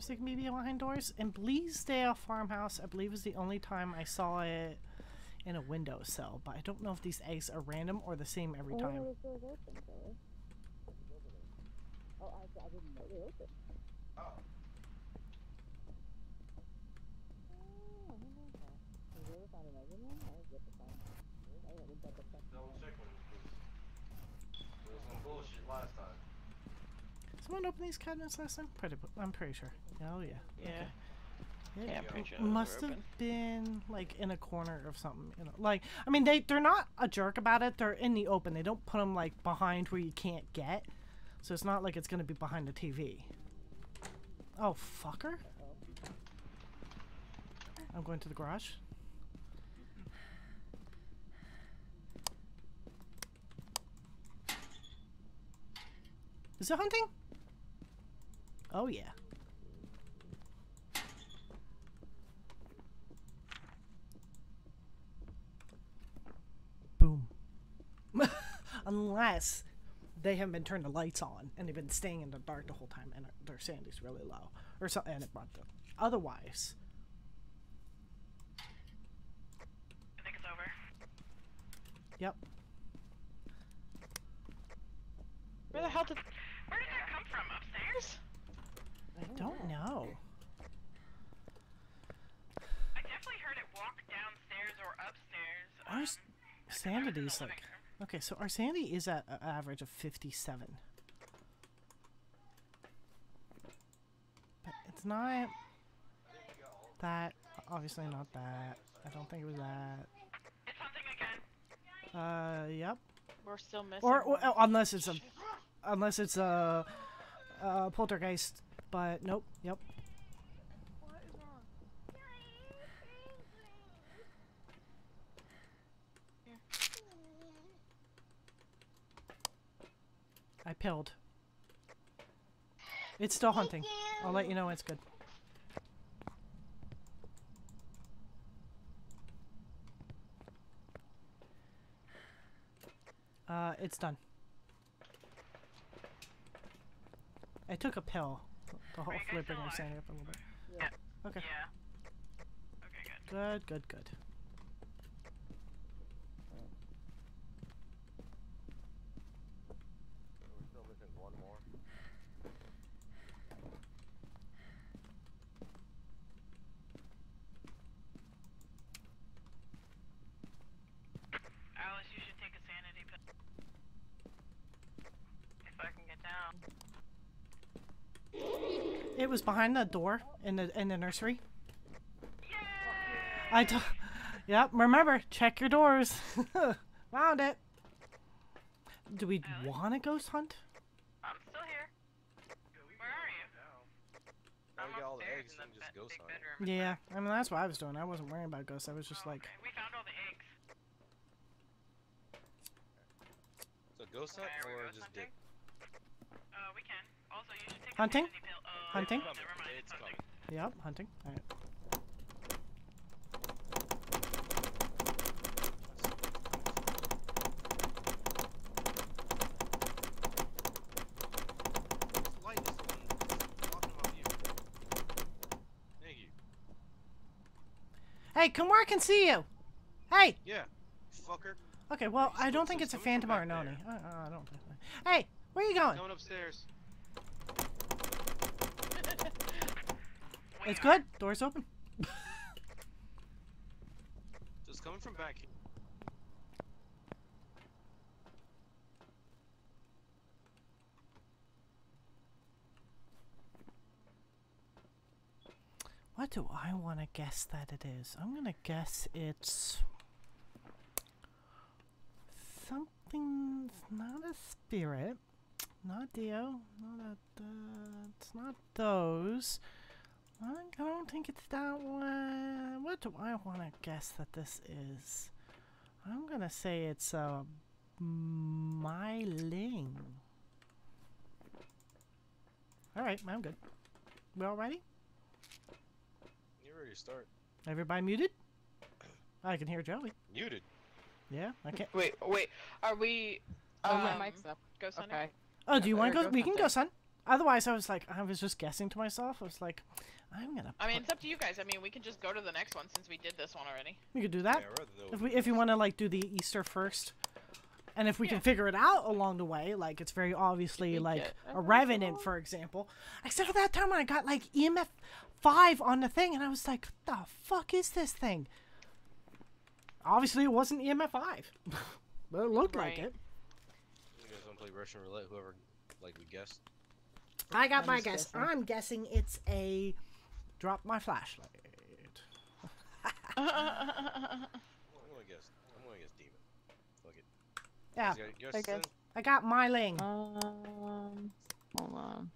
they can be behind doors. And Bleasdale Farmhouse, I believe, is the only time I saw it in a windowsill. But I don't know if these eggs are random or the same every time. Oh, I didn't know they opened. Oh. Double check one because there was some bullshit last time. Someone opened these cabinets last time? I'm pretty sure. Oh yeah. Yeah. Okay. Yeah, I'm pretty sure. It those must are have open. been like in a corner of something. You know, like I mean, they're not a jerk about it. They're in the open. They don't put them like behind where you can't get. So it's not like it's gonna be behind the TV. Oh fucker! I'm going to the garage. Is it hunting? Oh yeah. Boom. Unless they haven't been turning the lights on and they've been staying in the dark the whole time and their sanity's really low. Or something, and it brought them. Otherwise. I think it's over. Yep. Where the hell did that come from? Upstairs? I don't know. I definitely heard it walk downstairs or upstairs. Our sanity's like... Okay, so our sanity is at an average of 57. But it's not that. Obviously not that. I don't think it was that. It's hunting again. Yep. We're still missing. Or one. unless it's a poltergeist. But nope. Yep. I pilled. It's still hunting. I'll let you know when it's good. It's done. I took a pill. The whole flipping of sanity up a little bit. Yeah. Okay. Yeah. Okay, good. Good. We're still missing one more. Alice, you should take a sanity pill. If I can get down. It was behind the door in the nursery. Yay! Yep, remember, check your doors. Found it. Do we want to ghost hunt? I'm still here. Where are you? Now we got all the upstairs eggs in and the just ghost big hunt. bedroom. Yeah, I mean that's what I was doing. I wasn't worrying about ghosts. I was just like, Okay. We found all the eggs. So ghost hunt Okay, are we or ghost just hunting? dip? We can. Also, you should take Hunting? a sanity pill. Hunting? Never mind. It's hunting. coming. yep, hunting. All right. Light is the one walking on you. Thank you. Hey, come where I can see you. Hey. Yeah, fucker. Okay, well, I don't think it's a phantom or a noni. I don't. Hey, where you going? Coming upstairs. It's good. Door's open. Just coming from back here. What do I want to guess that it is? I'm gonna guess it's something. It's not a spirit, not Dio, not a. It's not those. I don't think it's that one. What do I want to guess that this is? I'm gonna say it's a Myling. All right, I'm good. We all ready? You're ready to start. Everybody muted? I can hear Joey. Muted. Yeah, I can't. Wait. Are we? Oh, my mic's up. Ghost hunting? Okay. Oh, do you want to Or go? ghost We can go, hunting. son. Otherwise, I was just guessing to myself. I was like, I'm gonna. I mean, it's up to you guys. I mean, we can just go to the next one since we did this one already. We could do that. Yeah, I'd rather know. If you want to like do the Easter first, and if we can Yeah. figure it out along the way, like it's very obviously we like get a a revenant, result? for example. Except for that time when I got like EMF 5 on the thing, and I was like, what the fuck is this thing? Obviously, it wasn't EMF 5, but it looked like Right. it. You guys want to play Russian roulette? Whoever, like, we guessed. I got I'm my just guess. guessing. I'm guessing it's a drop my flashlight. I'm gonna guess. I'm gonna guess demon. Fuck it. Yeah, You guys got I yours guess. then? I got my ling. Hold on.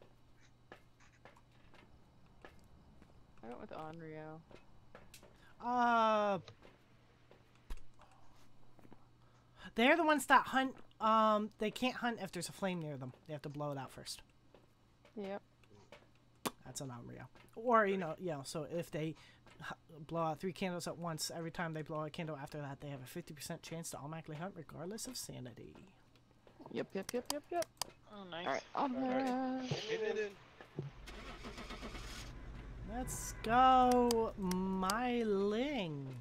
I went with Onryo. They're the ones that hunt. They can't hunt if there's a flame near them. They have to blow it out first. Yep. That's an Onryo. Or so if they blow out 3 candles at once, every time they blow out a candle after that, they have a 50% chance to automatically hunt, regardless of sanity. Yep. Oh, nice. Alright, on there. Hit it in. Let's go, my ling.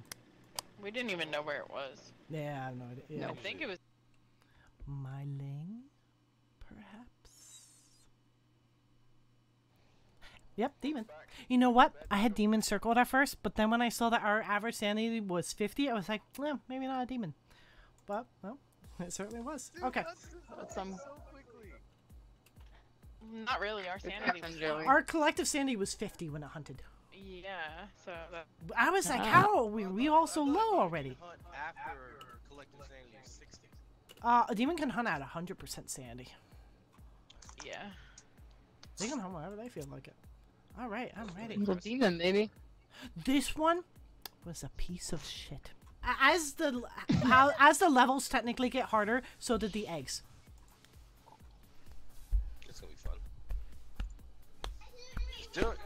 We didn't even know where it was. Yeah, I have no idea. Yeah. I think it was. My ling, perhaps. Yep, demon. You know what? I had demon circled at first, but then when I saw that our average sanity was 50, I was like, well, maybe not a demon. But, well, it certainly was. Okay. That's some. Not really. Our sanity was. Joey. Our collective sanity was 50 when it hunted. Yeah. So that. I was like, how are we all so low already? Hunt after collective sanity is 60. A demon can hunt at 100% sanity. Yeah. They can hunt whenever they feel like it. All right, I'm ready. Little demon, baby. This one was a piece of shit. As the levels technically get harder, so did the eggs. It's gonna be fun. Let's do it.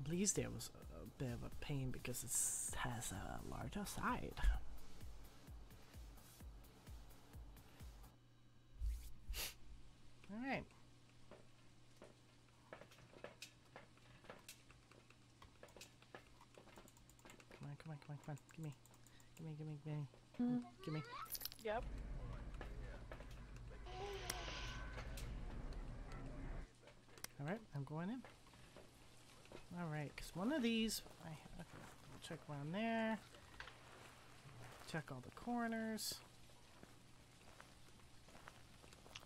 Bleasdale was a bit of a pain because it has a larger side. All right. Come on. Give me. Yep. All right, I'm going in. All right, because one of these, okay, we'll check around there. Check all the corners.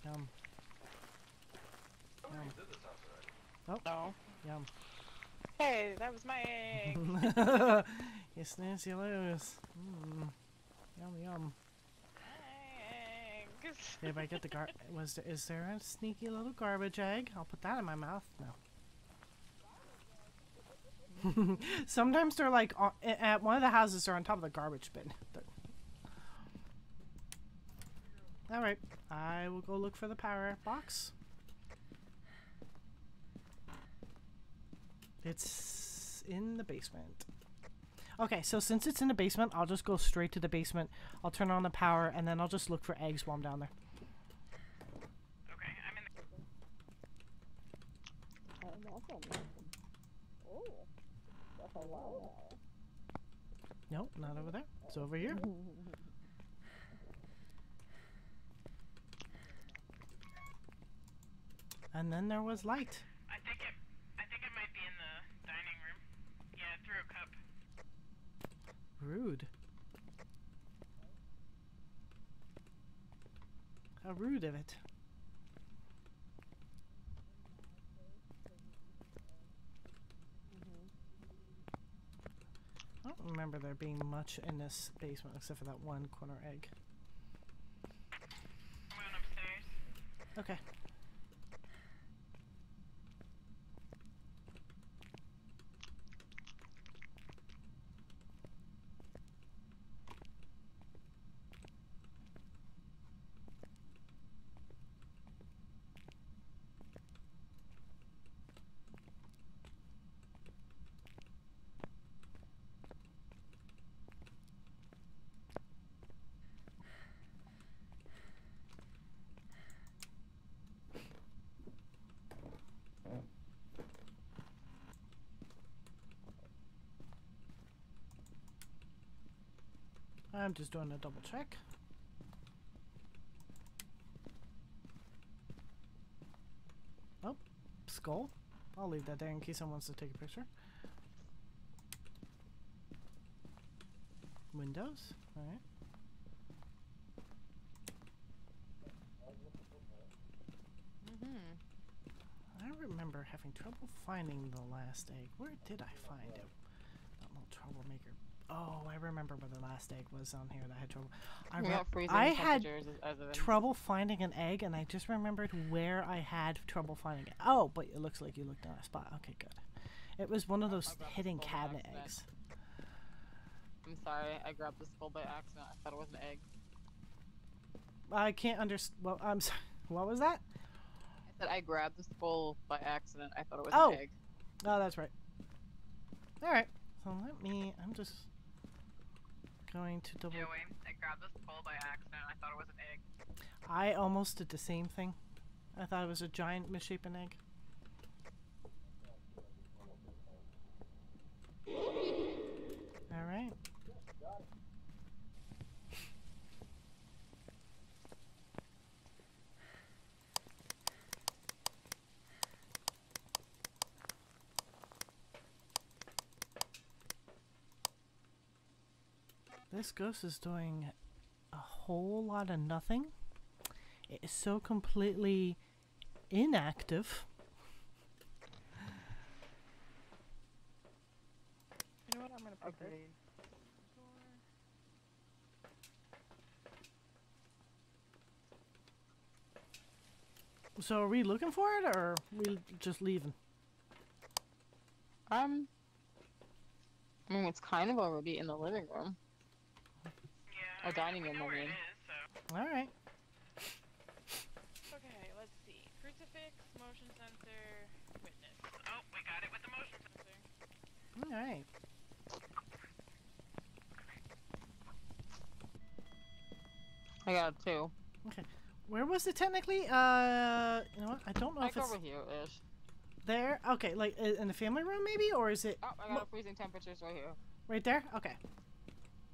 Yum. No. Yum. Hey, that was my egg. You snooze, you lose. Yum. Eggs. If I get the is there a sneaky little garbage egg? I'll put that in my mouth. No. Sometimes they're like at one of the houses. They're on top of the garbage bin. All right, I will go look for the power box. It's in the basement. Okay, so since it's in the basement, I'll just go straight to the basement. I'll turn on the power, and then I'll just look for eggs while I'm down there. Okay, I'm in the. Nope, not over there. It's over here. And then there was light. I think it might be in the dining room. Yeah, it threw a cup. Rude. How rude of it. I don't remember there being much in this basement except for that one corner egg. I went upstairs. Okay. I'm just doing a double check. Oh, skull. I'll leave that there in case someone wants to take a picture. Windows. Alright. I remember having trouble finding the last egg. Where did I find it? That little troublemaker. Oh, I remember where the last egg was on here that I had trouble. I had trouble finding an egg, and I just remembered where I had trouble finding it. Oh, but it looks like you looked in a spot. Okay, good. It was one of those hidden cabinet eggs. I'm sorry, I grabbed the skull by accident. I thought it was an egg. I can't understand. Well, I'm sorry. What was that? I said I grabbed the skull by accident. I thought it was an egg. Oh, that's right. Alright. So let me... I'm just going to double... Joey, I grabbed the skull by accident. I thought it was an egg. I almost did the same thing. I thought it was a giant misshapen egg. Alright. This ghost is doing a whole lot of nothing. It is so completely inactive. You know what? I'm gonna put this. So are we looking for it, or are we just leaving? I mean, it's kind of already in the living room. Yeah. Or dining room, I mean. Alright. Okay, let's see. Crucifix, motion sensor, witness. Oh, we got it with the motion sensor. Alright. I got it too. Okay. Where was it technically? You know what? I don't know Like if it's over here-ish. there. Okay, like in the family room maybe? Or is it Oh, I got freezing temperatures right here. right there? Okay.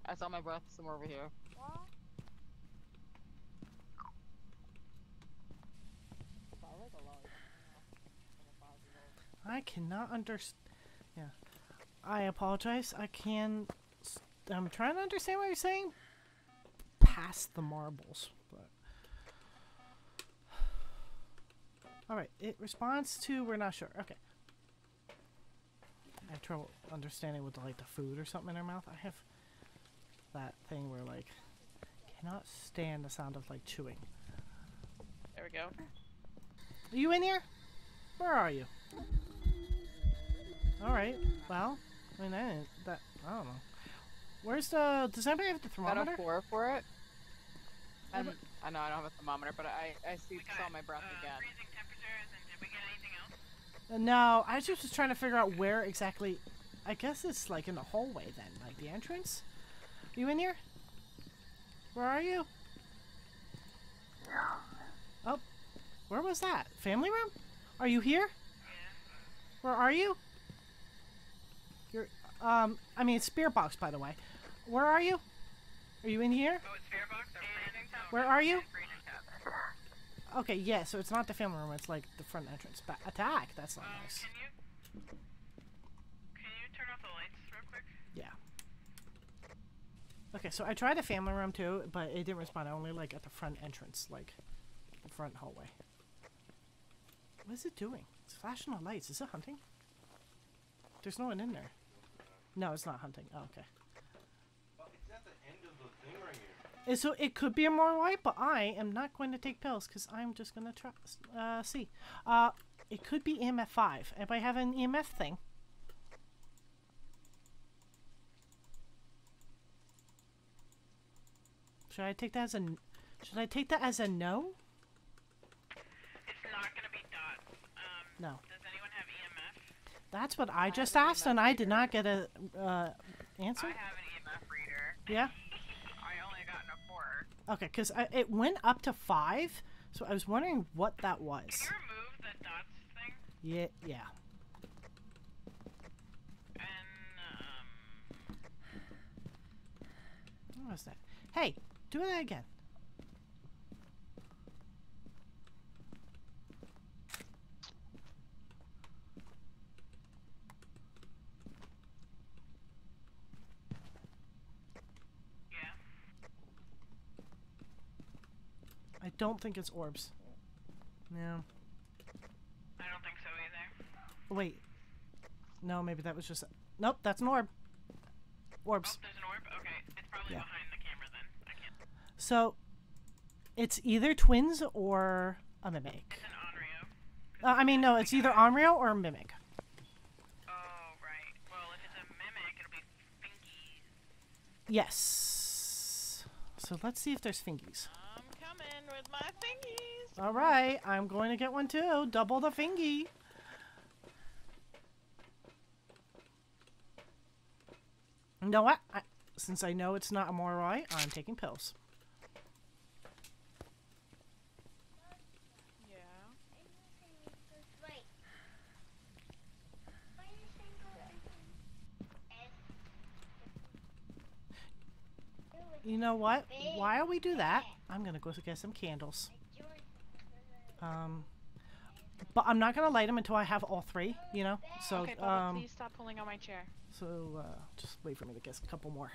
I saw my breath somewhere over here. What? I cannot understand. Yeah. I apologize. I'm trying to understand what you're saying. Past the marbles, but. Alright, it responds to we're not sure. Okay. I have trouble understanding with like the food or something in her mouth. I have that thing where like cannot stand the sound of like chewing. There we go. Are you in here? Where are you? Alright, well, I mean, I don't know. Where's the, does anybody have the Got thermometer? a 4 for it. Yeah, And I know I don't have a thermometer, but I saw my breath again. Freezing temperatures, and did we get anything else? No, I just was trying to figure out where exactly, I guess it's like in the hallway then, like the entrance? You in here? Where are you? Oh, where was that? Family room? Are you here? Where are you? You're, I mean, it's Spirit Box, by the way. Where are you? Are you in here? Oh, it's Spirit Box? Where are you? Okay, yeah, so it's not the family room, it's like the front entrance. Attack! That's not nice. Can you turn off the lights real quick? Yeah. Okay, so I tried the family room too, but it didn't respond. I only like at the front entrance, like the front hallway. What is it doing? It's flashing the lights. Is it hunting? There's no one in there. No, it's not hunting. Oh, okay. It's at the end of the thing right here. So it could be a more white, but I am not going to take pills because I'm just going to try. See. It could be EMF 5. Anybody have an EMF thing? Should I take that as a? Should I take that as a no? It's not gonna be dots. No. Does anyone have EMF? That's what I just asked, and I did not get a answer. I have an EMF reader. Yeah. I only got a 4. Okay, because it went up to 5, so I was wondering what that was. Can you remove the dots thing? Yeah, yeah. And What was that? Hey, do that again. I don't think it's orbs. No. I don't think so either. Wait. No, maybe that was just... Nope, that's an orb. Orbs. There's an orb? Okay. It's probably Yeah. behind the camera then. I can't. So, it's either twins or a mimic. It's an Onryo. I mean, no, it's either Onryo or a mimic. Oh, right. Well, if it's a mimic, it'll be Finky. Yes. So let's see if there's fingies. I'm coming with my fingies. All right, I'm going to get one too. Double the fingy. You know what? Since I know it's not a Moroi, I'm taking pills. Yeah. You know what? While we do that, I'm gonna go get some candles. But I'm not gonna light them until I have all three. You know. So Okay, Bubba, please stop pulling on my chair. So just wait for me to get a couple more.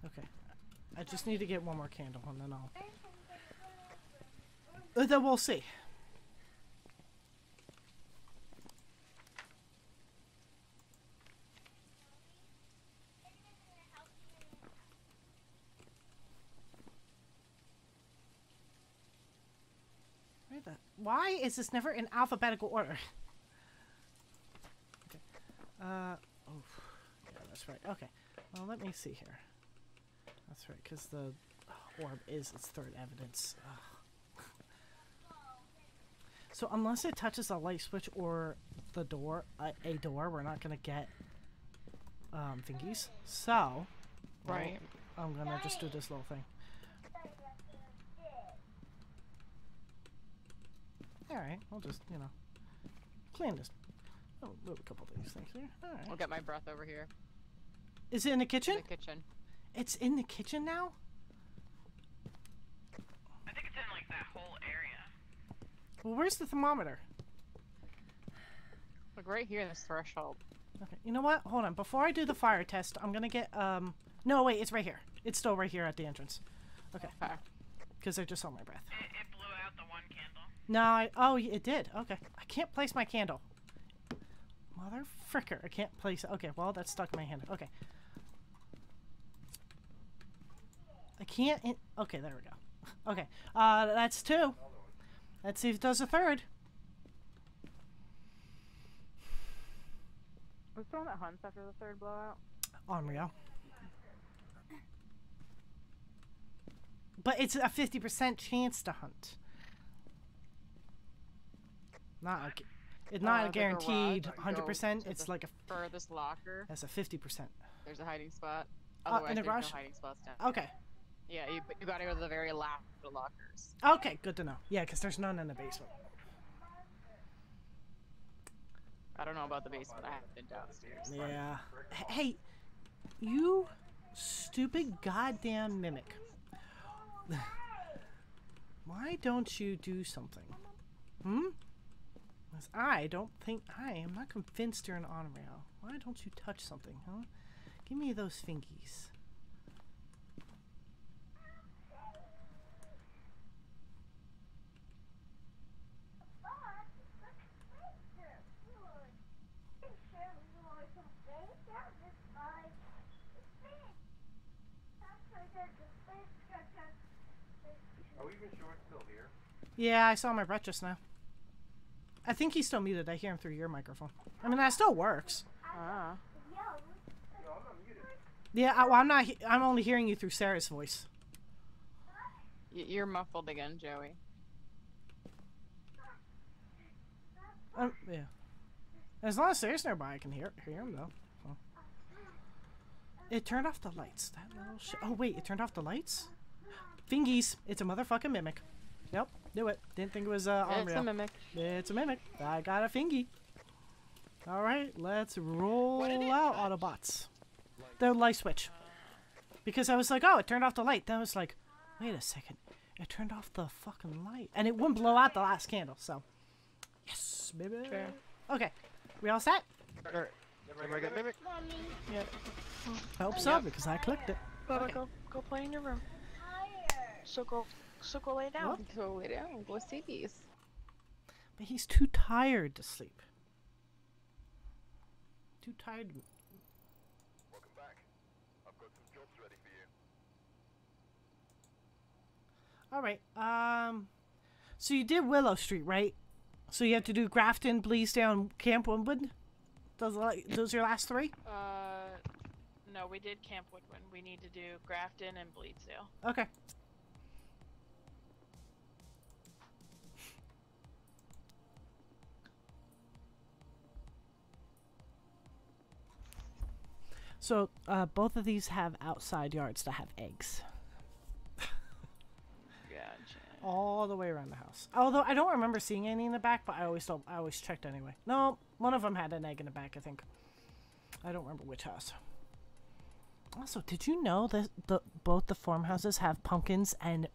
Okay. I just need to get one more candle and then I'll... Then we'll see. Why is this never in alphabetical order? Okay. Oh, yeah, that's right. Okay. Well, let me see here. That's right, because the orb is its third evidence. Ugh. So unless it touches a light switch or the door, a door, we're not gonna get thingies. So, Right. I'm gonna just do this little thing. Alright, I'll just, you know, clean this. Oh, move a couple of these things here. I'll Alright. get my breath over here. Is it in the kitchen? In the kitchen. It's in the kitchen now? I think it's in like that whole area. Well, where's the thermometer? Like right here in this threshold. Okay, you know what? Hold on. Before I do the fire test, I'm gonna get, no, wait, it's right here. It's still right here at the entrance. Okay. Okay. Because I just saw my breath. It blew out the one candle. No, oh, it did. Okay. I can't place my candle. Mother fricker. I can't place it. Okay, well, that's stuck in my hand. Okay. I can't, okay, there we go. Okay, that's two. Let's see if it does a third. Was the one that hunts after the third blowout? Onryo. But it's a 50% chance to hunt. Not a, it's not a The guaranteed garage, 100%. go It's to like a, the furthest locker. that's a 50%. There's a hiding spot. In Otherwise, the there's garage? no hiding spots down. Okay. Yeah, you gotta go to the very last of the lockers. Okay, good to know. Yeah, because there's none in the basement. I don't know about the basement. I haven't been downstairs. Yeah. Hey, you stupid goddamn mimic. Why don't you do something? Hmm? 'Cause I am not convinced you're an Onryo. Why don't you touch something, huh? Give me those fingies. Are we even sure it's still here? Yeah, I saw my breath just now. I think he's still muted. I hear him through your microphone. I mean, that still works. Ah. No, I'm not muted. Yeah, well, I'm not. I'm only hearing you through Sarah's voice. You're muffled again, Joey. Yeah. As long as Sarah's nearby, I can hear him though. So. It turned off the lights. That little shit. Oh wait, it turned off the lights. Fingies. It's a motherfucking mimic. Yep, knew it. Didn't think it was It's Onreal. a mimic. It's a mimic. I got a fingy. All right, let's roll What did it out touch? Autobots. The light switch. Because I was like, oh, it turned off the light. Then I was like, wait a second. It turned off the fucking light. And it wouldn't blow out the last candle, so. Yes, baby. Fair. Okay. We all set? Alright. Everybody got mimic? Mommy, Yep. I hope so, because I clicked it. Bubba, go play in your room. tired. So go lay down. What? Go lay down. Go see these. But he's too tired to sleep. Too tired. Welcome back. I've got some jobs ready for you. All right. So you did Willow Street, right? So you have to do Grafton, Bleasdale, Camp Woodwood? Those are your last three? No, we did Camp Woodwind. We need to do Grafton and Bleedsdale. Okay. So, both of these have outside yards that have eggs. Gotcha. All the way around the house. Although, I don't remember seeing any in the back, but I always checked anyway. No, one of them had an egg in the back, I think. I don't remember which house. Also, did you know that both the farmhouses have pumpkins and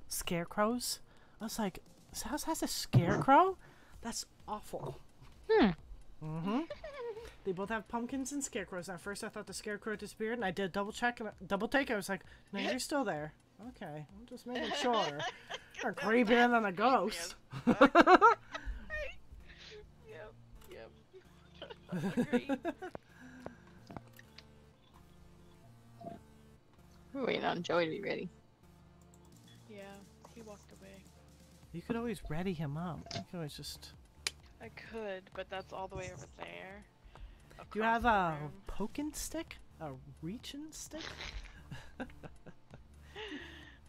scarecrows? I was like, this house has a scarecrow? That's awful. Mm-hmm. They both have pumpkins and scarecrows. At first, I thought the scarecrow disappeared, and I did double check and double take. I was like, no, you're still there. Okay, I'm just making sure. Or creeping in on a ghost. Yep. Agreed. We're waiting on Joey to be ready. Yeah, he walked away. You could always ready him up. You could always just. I could, but that's all the way over there. Do you across have the a room. poking stick? A reaching stick?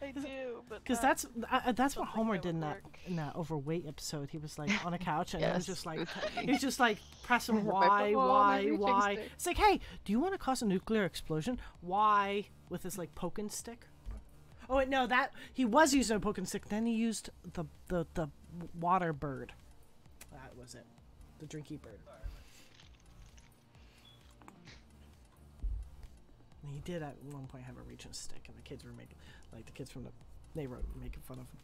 I do, but Because not- that's what something Homer that did would in work. that overweight episode. He was like on a couch and he was Yes, just like it was funny. he was just like pressing Right before my reaching why. stick. It's like, hey, do you want to cause a nuclear explosion? Why? With his like poking stick. Oh wait, no, that he was using a poking stick. Then he used the water bird. That was it, the drinky bird. And he did at one point have a reaching stick, and the kids were making, like the kids from the neighborhood were making fun of him.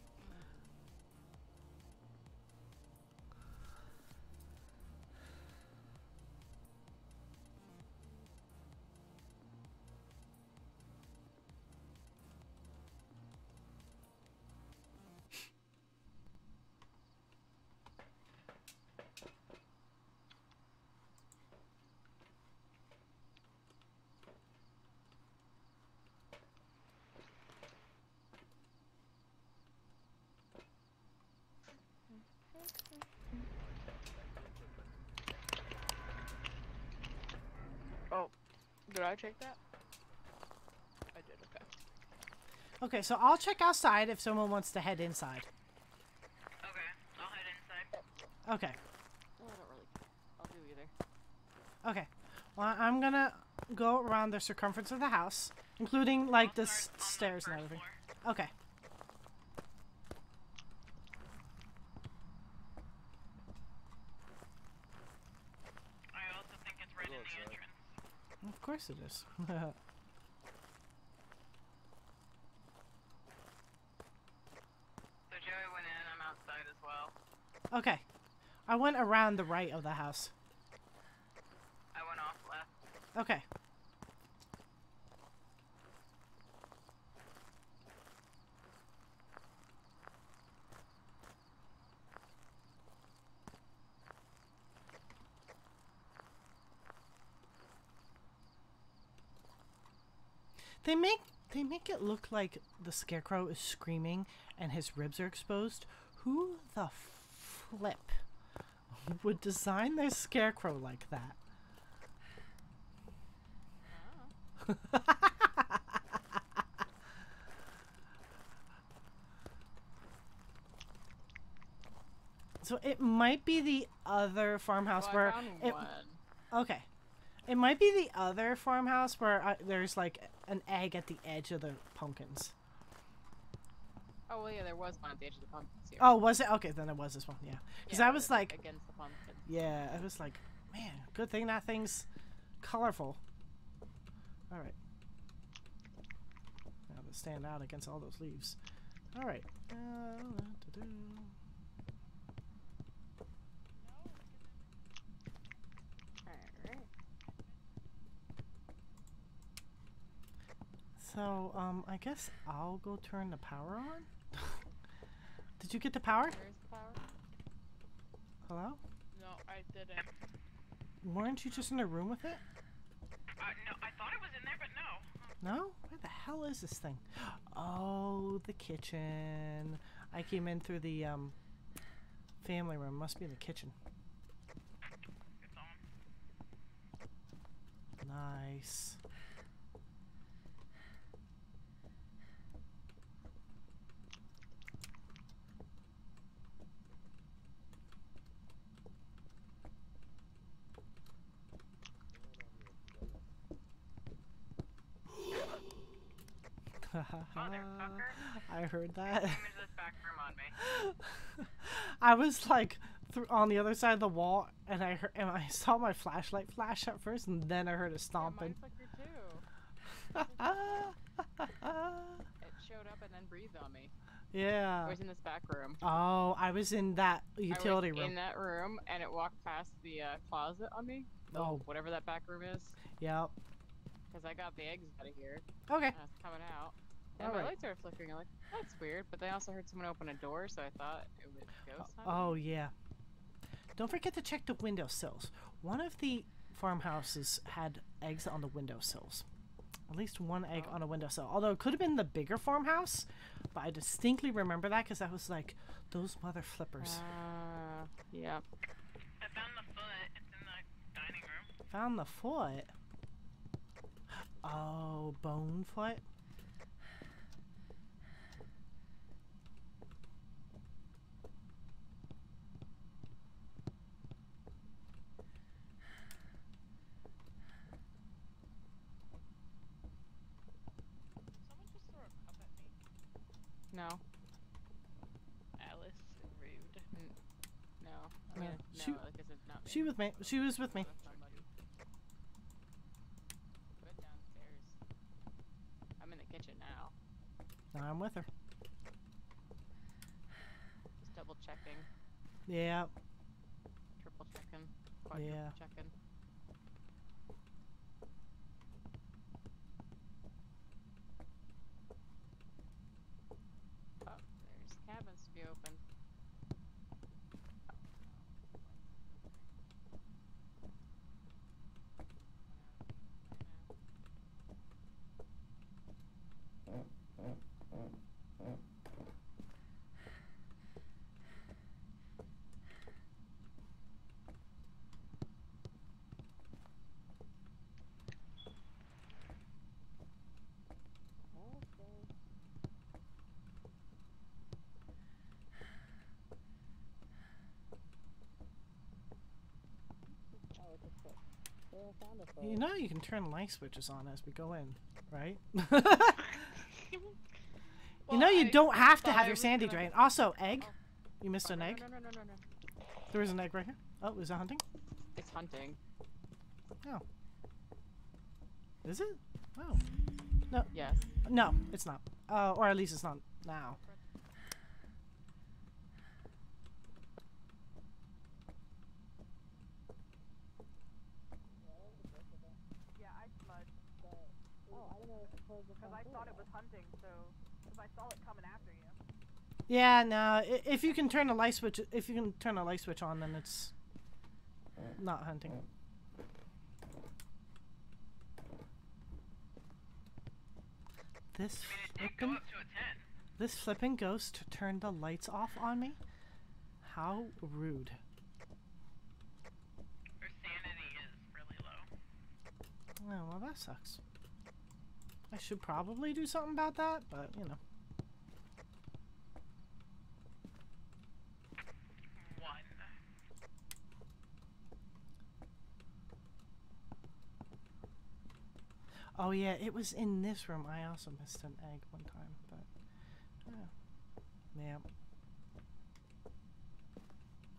Oh, did I check that? I did. Okay. Okay, so I'll check outside if someone wants to head inside. Okay, I'll head inside. Okay. Oh, I don't really. I'll do either. Okay. Well, I'm gonna go around the circumference of the house, including like the stairs and everything. Okay. I also think it's right in the entrance. Of course it is. So Joey went in. I'm outside as well. Okay. I went around the right of the house. I went off left. Okay. They make it look like the scarecrow is screaming and his ribs are exposed. Who the flip would design their scarecrow like that? So it might be the other farmhouse Well, I where found it, one. okay, It might be the other farmhouse where there's like an egg at the edge of the pumpkins. Oh, well, yeah, there was one at the edge of the pumpkins here. Oh, was it? Okay, then it was this one. Yeah, because Yeah, I it was like, against the pumpkin. yeah, I was like, man, good thing that thing's colorful. All right. Now to stand out against all those leaves. All right. Alright. So, I guess I'll go turn the power on. Did you get the power? Where's the power? Hello? No, I didn't. Weren't you just in a room with it? No, I thought it was in there, but no. No? Where the hell is this thing? Oh, the kitchen. I came in through the family room. Must be in the kitchen. It's on. Nice. I heard that. I was like on the other side of the wall, and I saw my flashlight flash at first, and then I heard a stomping. Yeah, mine flickered too. It showed up and then breathed on me. Yeah. I was in this back room. Oh, I was in that utility I was room. in that room, and it walked past the closet on me. Oh. Whatever that back room is. Yep. Because I got the eggs out of here. Okay. And I was coming out. And my Alright. lights started flickering. I'm like, that's weird. But then I also heard someone open a door, so I thought it was ghost hunting. Oh, yeah. Don't forget to check the windowsills. One of the farmhouses had eggs on the windowsills. At least one egg on a windowsill. Although it could have been the bigger farmhouse, but I distinctly remember that because I was like, those mother flippers. Yeah. I found the foot. It's in the dining room. Found the foot. Oh, bone foot. Someone just throw a cup at me. No. Alice, rude. No. I mean, no, she- like I said, not me. She with me. She was with me. With somebody. Good downstairs. I'm in the kitchen now. Now I'm with her. Just double checking, Yeah. triple checking, quadruple Yeah. checking. Oh, there's cabins to be opened. You know you can turn light switches on as we go in, right? You know you don't have to have your sandy drain. Also, egg. You missed an egg. No. There was an egg right here. Oh, is it hunting? It's hunting. Oh. Is it? Oh. No. Yes. No, it's not. Or at least it's not now. Yeah, I smudged, but I don't know because I thought it was hunting, so because I saw it coming after you. Yeah, no. If you can turn a light switch, if you can turn a light switch on, then it's not hunting. This flipping ghost turned the lights off on me. How rude. Her sanity is really low. Oh, well, that sucks. I should probably do something about that, but you know. Oh yeah, it was in this room. I also missed an egg one time, but yeah.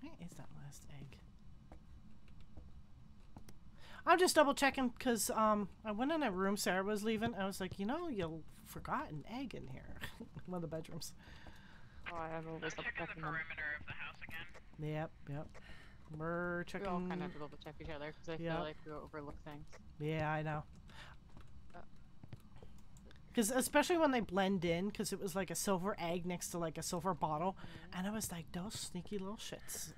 Where is that last egg? I'm just double checking because I went in a room Sarah was leaving. I was like, you know, you forgot an egg in here. One of the bedrooms. Oh, I have always I'm checking the perimeter of the house again. Yep, yep. We're We checking. all kind of have to double check each other because I Yeah. feel like we overlook things. Yeah, I know. Because especially when they blend in, because it was like a silver egg next to like a silver bottle, and I was like, those sneaky little shits.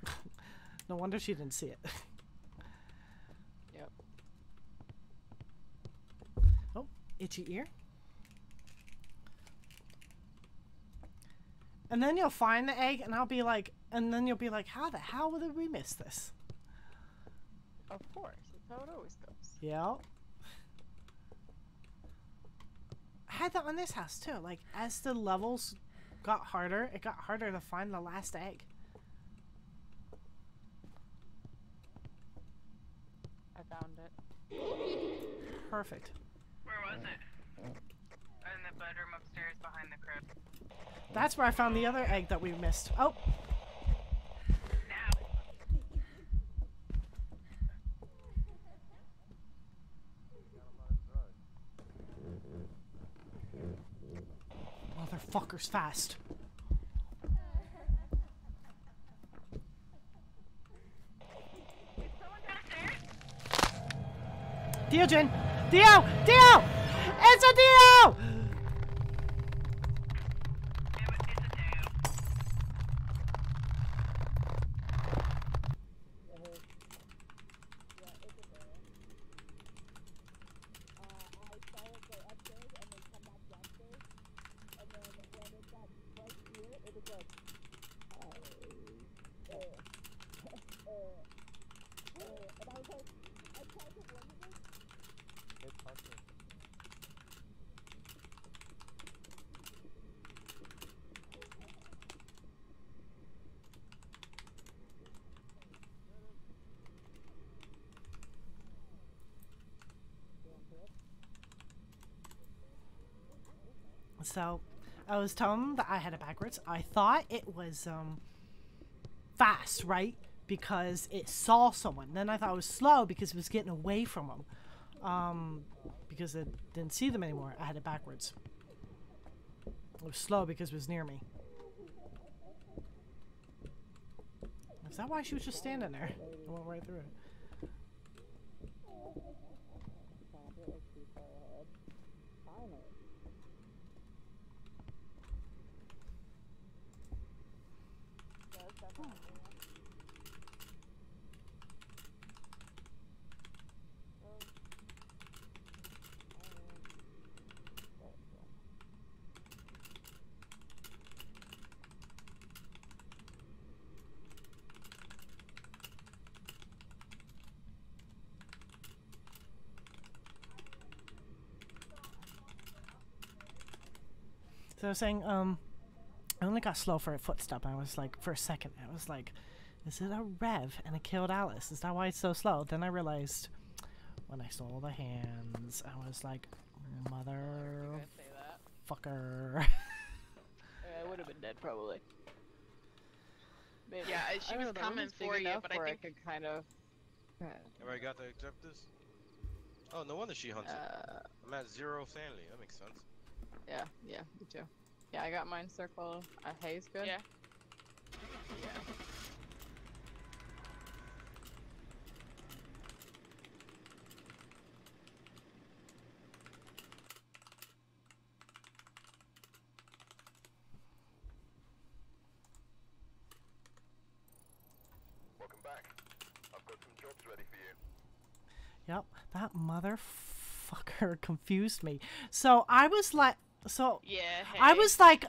No wonder she didn't see it. Yep. Oh, itchy ear. And then you'll find the egg, and I'll be like, and then you'll be like, how the hell did we miss this? Of course, that's how it always goes. Yeah. I had that on this house too. Like, as the levels got harder, it got harder to find the last egg. I found it. Perfect. Where was it? In the bedroom upstairs behind the crib. That's where I found the other egg that we missed. Oh. Motherfucker's fast. Diogen! Dio! Dio! It's a Dio! So, I was telling them that I had it backwards. I thought it was fast, right? Because it saw someone. Then I thought it was slow because it was getting away from them. Because it didn't see them anymore. I had it backwards. It was slow because it was near me. Is that why she was just standing there? I went right through it. So I was saying, I only got slow for a footstep. I was like, for a second, I was like, is it a rev? And it killed Alice. Is that why it's so slow? Then I realized, when I saw the hands, I was like, motherfucker. I would have been dead probably. Maybe. Yeah, she was coming for you, but I think I could kind of. Everybody got the objectives? Oh, no wonder she hunted. I'm at 0 family. That makes sense. Yeah, me too. Yeah, I got mine circle. Hay's good. Yeah. Welcome back. I've got some jobs ready for you. Yep, that motherfucker confused me. So I was like, yeah. Hey. I was like,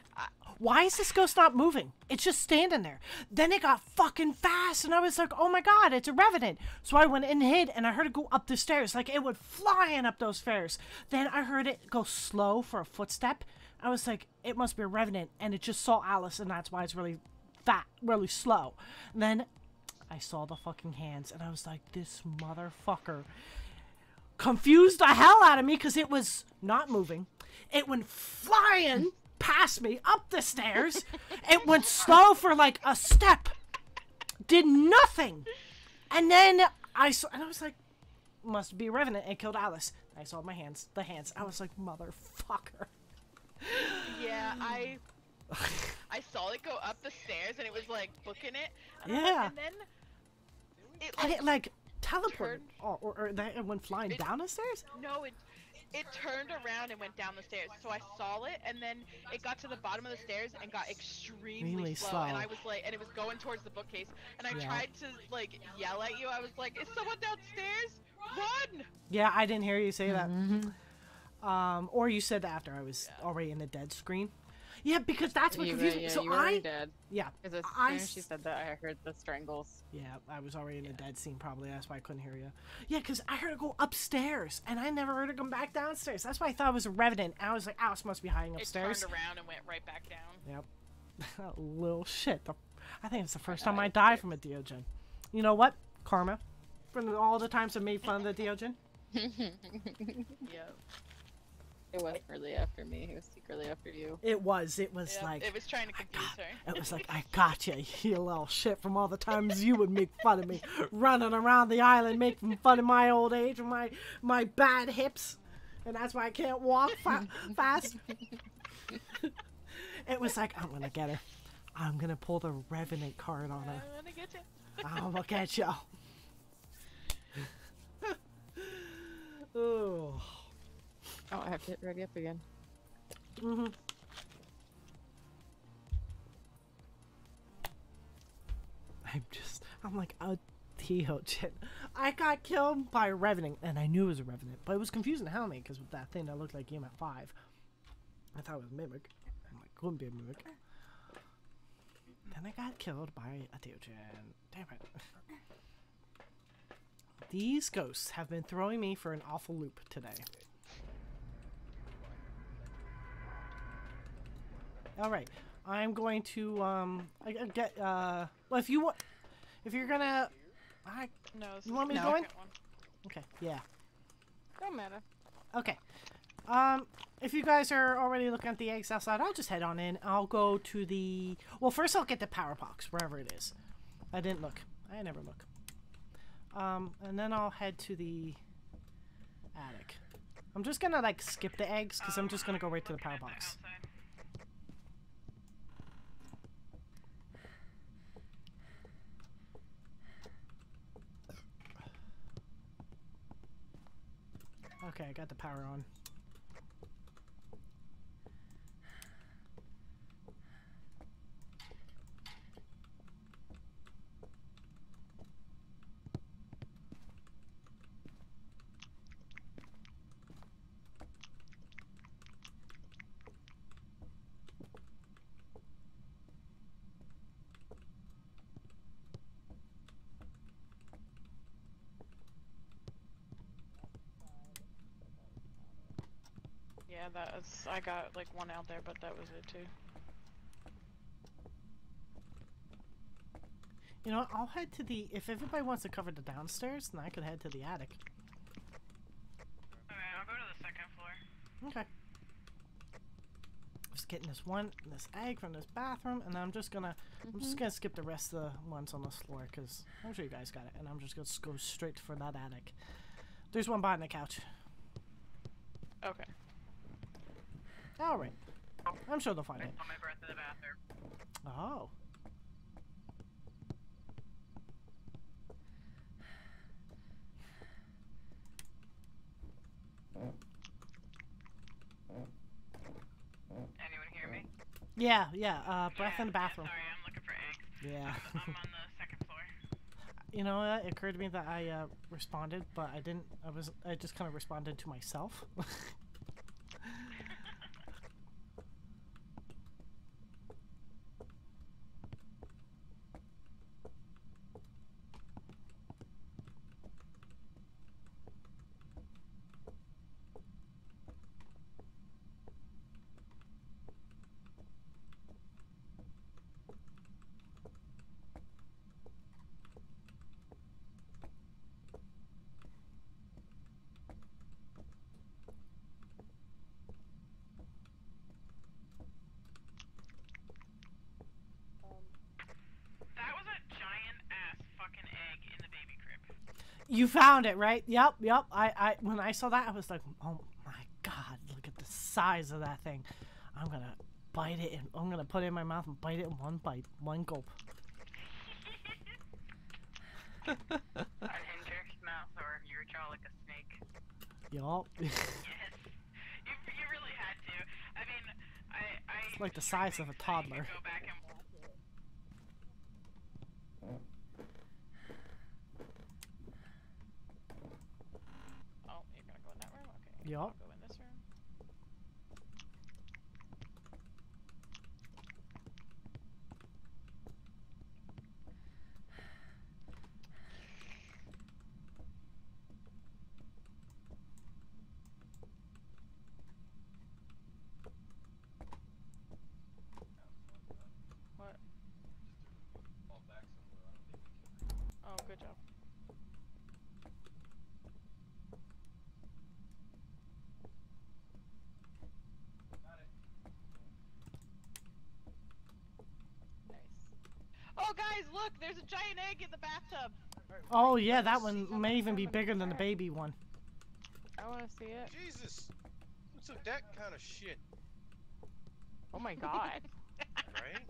why is this ghost not moving? It's just standing there. Then it got fucking fast, and I was like, oh my god, it's a revenant. So I went and hid, and I heard it go up the stairs. Like, it went flying up those stairs. Then I heard it go slow for a footstep. I was like, it must be a revenant, and it just saw Alice, and that's why it's really really slow. And then I saw the fucking hands, and I was like, this motherfucker. confused the hell out of me because it was not moving. It went flying past me up the stairs. It went slow for like a step. Did nothing. And then I saw, and I was like, must be a revenant. It killed Alice. I saw the hands. I was like, motherfucker. Yeah, I saw it go up the stairs and it was like booking it. And Yeah. and then And it like teleported. turned- Or that it went flying down the stairs? No, it turned around and went down the stairs. So I saw it, and then it got to the bottom of the stairs and got extremely Really slow. slow. And I was like, and it was going towards the bookcase. And I Yeah. tried to like yell at you. I was like, "Is someone downstairs? Run!" Yeah, I didn't hear you say that. Or you said that after I was already in the dead screen. Yeah, because that's what confused me. Yeah, So you were already dead. Yeah. Because as I soon as she said that, I heard the strangles. Yeah, I was already in the dead scene probably. That's why I couldn't hear you. Yeah, because I heard it go upstairs, and I never heard it come back downstairs. That's why I thought it was a revenant. I was like, Alice must be hiding upstairs. It turned around and went right back down. Yep. Little shit. I think it's the first time I died from a Deogen. You know what? Karma. From all the times I made fun of the Deogen. Yep. It wasn't really after me. It was secretly after you. It was Yep, like... it was trying to confuse her. It was like, I got you, you little shit, from all the times you would make fun of me, running around the island making fun of my old age and my bad hips, and that's why I can't walk fast. It was like, I'm gonna get her. I'm gonna pull the Revenant card on her. I'm gonna get you. I'm gonna get you. Oh. Oh, I have to get ready up again. I'm like, a Deogen. I got killed by a Revenant, and I knew it was a Revenant, but it was confusing to hell me, because with that thing that looked like EMF 5, I thought it was a Mimic. I'm like, couldn't be a Mimic. Then I got killed by a Deogen. Damn it. These ghosts have been throwing me for an awful loop today. Alright, I'm going to, well, if you want, if you're gonna, No, this you is want me the to go in? second one. Okay, yeah. Don't matter. Okay. If you guys are already looking at the eggs outside, I'll just head on in. I'll go to the, well, first I'll get the power box, wherever it is. I didn't look. I never look. And then I'll head to the attic. I'm just gonna, like, skip the eggs, because I'm just gonna go right to the power box. Okay, I got the power on. Yeah, that was. I got like one out there, but that was it too. You know what, I'll head to the, if everybody wants to cover the downstairs, then I could head to the attic. Okay, I'll go to the second floor. Okay. Just getting this egg from this bathroom, and then I'm just gonna skip the rest of the ones on this floor, because I'm sure you guys got it, and I'm just gonna go straight for that attic. There's one behind the couch. Okay. Alright. I'm sure they'll find it. On my breath in the bathroom. Oh. Anyone hear me? Yeah, breath in the bathroom. Sorry, I'm looking for eggs. Yeah. I'm on the second floor. You know what? It occurred to me that I responded, but I didn't. I just kind of responded to myself. You found it, right? Yep, yep. When I saw that, I was like, oh my god, look at the size of that thing. I'm gonna bite it, and I'm gonna put it in my mouth and bite it in one bite, one gulp. I'd hinge your mouth or your jaw like a snake. Yup. Yes. You really had to. I mean, I It's like the size of a toddler. go back and watch it. Oh, you're gonna go in that room? Okay. Yup. I'll go in this room. What? Fall back somewhere. I don't think we can. Oh, good job. Nice. Oh, guys, look! There's a giant egg in the bathtub. Oh yeah, that one may even be bigger than the baby one. I want to see it. Jesus! What's up that kind of shit? Oh my god. Right?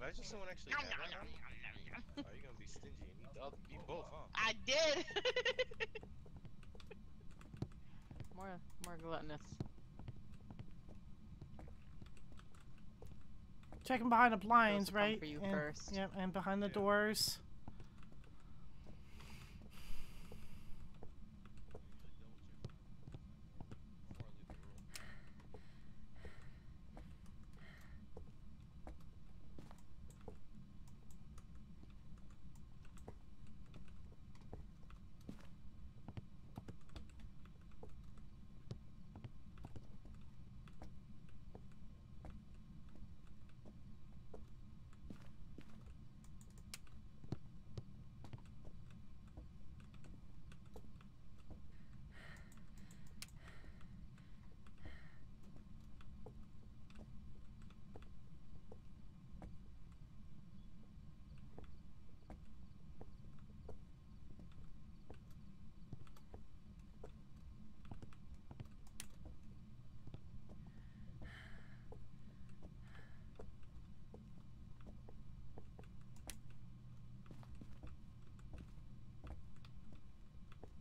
Imagine someone actually had that. Oh, you're gonna be stingy and eat both, huh? I did. More gluttonous. Checking behind the blinds, will come right? for you and, first. Yep, and behind the Yeah. doors.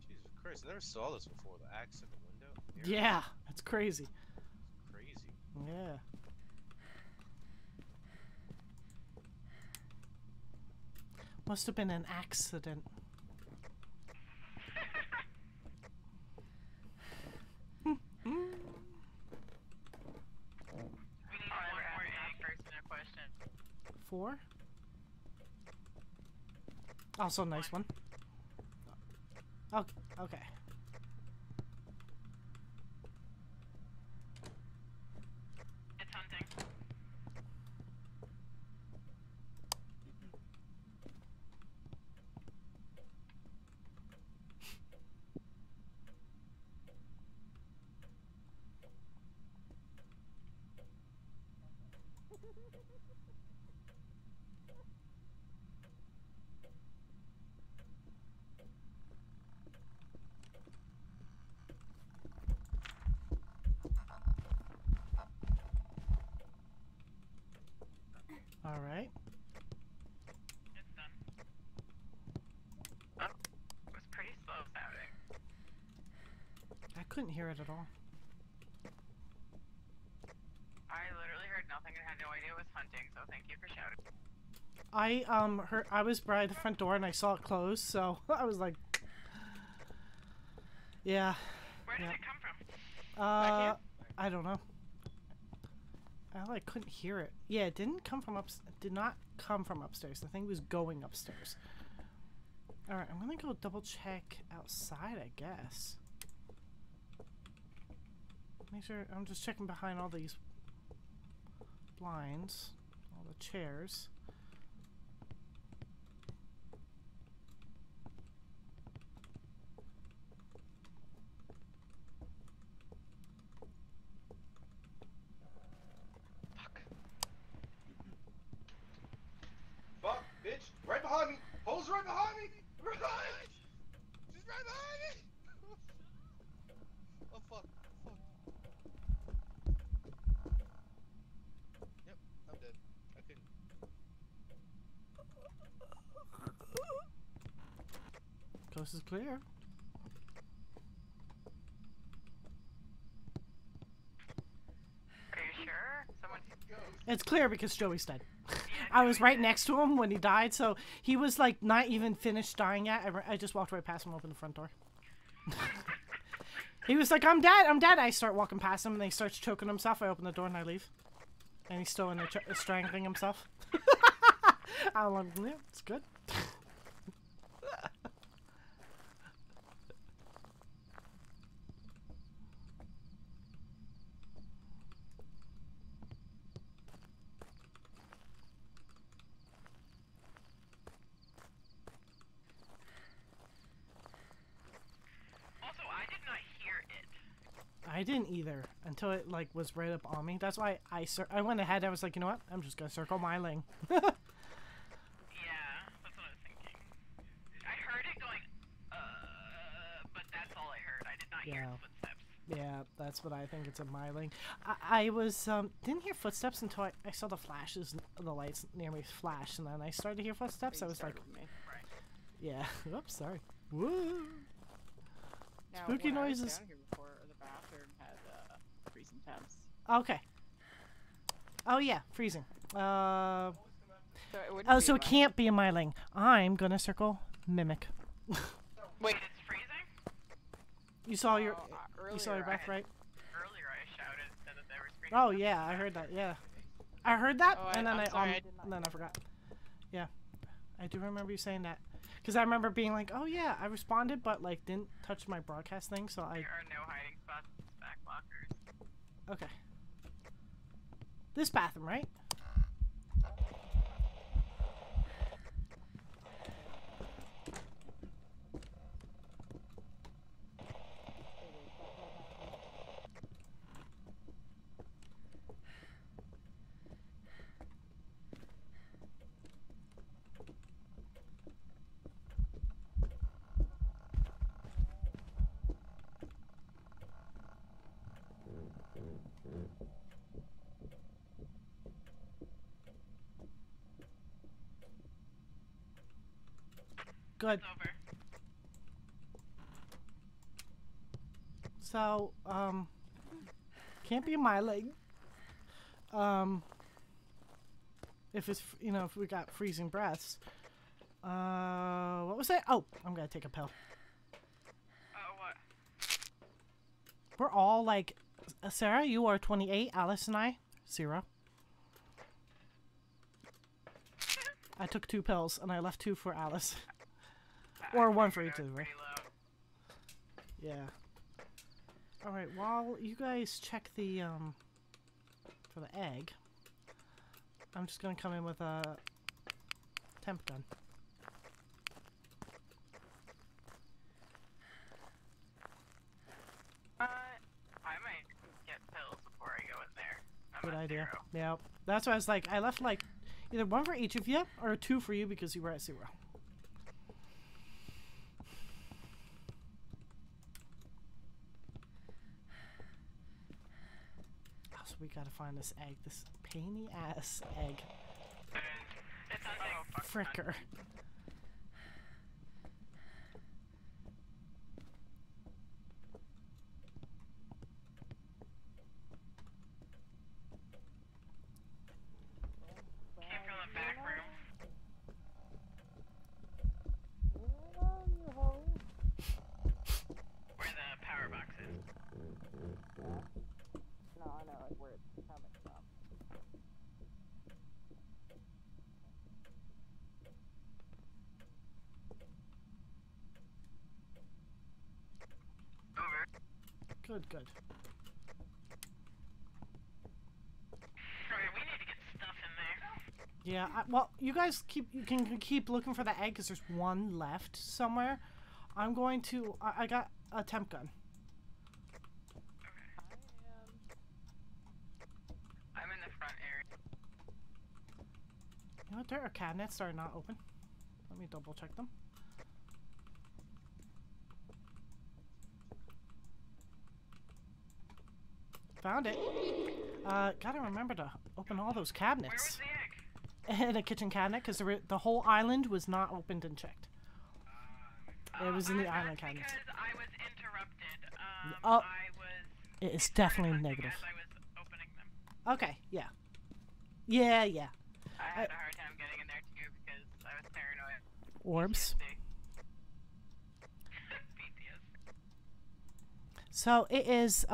Jesus Christ, I never saw this before. The axe in the window. Here? Yeah, it's crazy. Crazy. Yeah. Must have been an accident. We need one more egg person a question. 4. Also a nice one. Oh, okay. It's hunting. All right. It's done. Oh, it was pretty slow sounding. I couldn't hear it at all. I literally heard nothing and had no idea it was hunting, so thank you for shouting. I was by the front door and I saw it close, so I was like, yeah. Where did Yeah. it come from? I don't know. I couldn't hear it. Yeah, it didn't come from did not come from upstairs. The thing was going upstairs. All right, I'm gonna go double check outside, I guess. Make sure I'm just checking behind all these blinds, all the chairs. Fuck, bitch! Right behind me! Hole's right behind me! Right! She's right Coast is clear. Are you sure? Someone. It's clear because Joey's dead. I was right next to him when he died, so he was like not even finished dying yet. I just walked right past him, opened the front door. He was like, I'm dead, I'm dead. I start walking past him and he starts choking himself. I open the door and I leave. And he's still in there strangling himself. I'm like, yeah, it's good. Also, I did not hear it. I didn't either until it like was right up on me. That's why I went ahead. I was like, you know what? I'm just gonna circle Myling. Yeah, that's what I was thinking. I heard it going, but that's all I heard. I did not hear Yeah. his footsteps. Yeah, that's what I think. It's a Myling. I was didn't hear footsteps until I saw the flashes, the lights near me flash, and then I started to hear footsteps. I was like, yeah. Oops, sorry. Woo. Now, Spooky when I was noises. down here before, the bathroom had freezing temps. Okay. Oh yeah, freezing. So it wouldn't Oh, be so a it can't be a Myling. I'm gonna circle Mimic. Wait, it's freezing? You saw your earlier you saw your breath, I- right? Earlier I shouted and said that they were freezing. Oh yeah, I heard that. Yeah, I heard that, Oh, and then I'm I sorry, I did not and then hear I forgot. Yeah, I do remember you saying that, because I remember being like, oh yeah, I responded, but like didn't touch my broadcast thing, so I. There are no hiding spots in back lockers. Okay. This bathroom, right? Good. It's over. So, can't be my leg. If it's, you know, if we got freezing breaths. What was that? Oh, I'm gonna take a pill. Oh, what? We're all like, Sarah, you are 28, Alice and I, 0. I took 2 pills and I left 2 for Alice. Or 1 for each of them, right? Yeah. Alright, while you guys check the, for the egg, I'm just gonna come in with a temp gun. I might get pills before I go in there. I'm Good at idea. 0. Yeah. That's why I was like, I left like either 1 for each of you or 2 for you because you were at 0. So we gotta find this egg, this painy ass egg. It's hunting. Fricker. Came from the back room. Where the power box is. No, I know, like where it's coming from. Over. Good, good. Alright, we need to get stuff in there. Yeah, well, you guys you can keep looking for the egg because there's 1 left somewhere. I'm going to, I got a temp gun. I'm in the front area. You know what, there are cabinets that are not open. Let me double check them. Found it. Gotta remember to open all those cabinets. Where was the egg? In a kitchen cabinet, because the whole island was not opened and checked. It was in the That's island cabinets. because I was interrupted. Oh. I was. It is started definitely hunting negative. As I was opening them. Okay, yeah. Yeah, yeah. I had a hard time getting in there too because I was paranoid. Orbs. PTSD. So it is,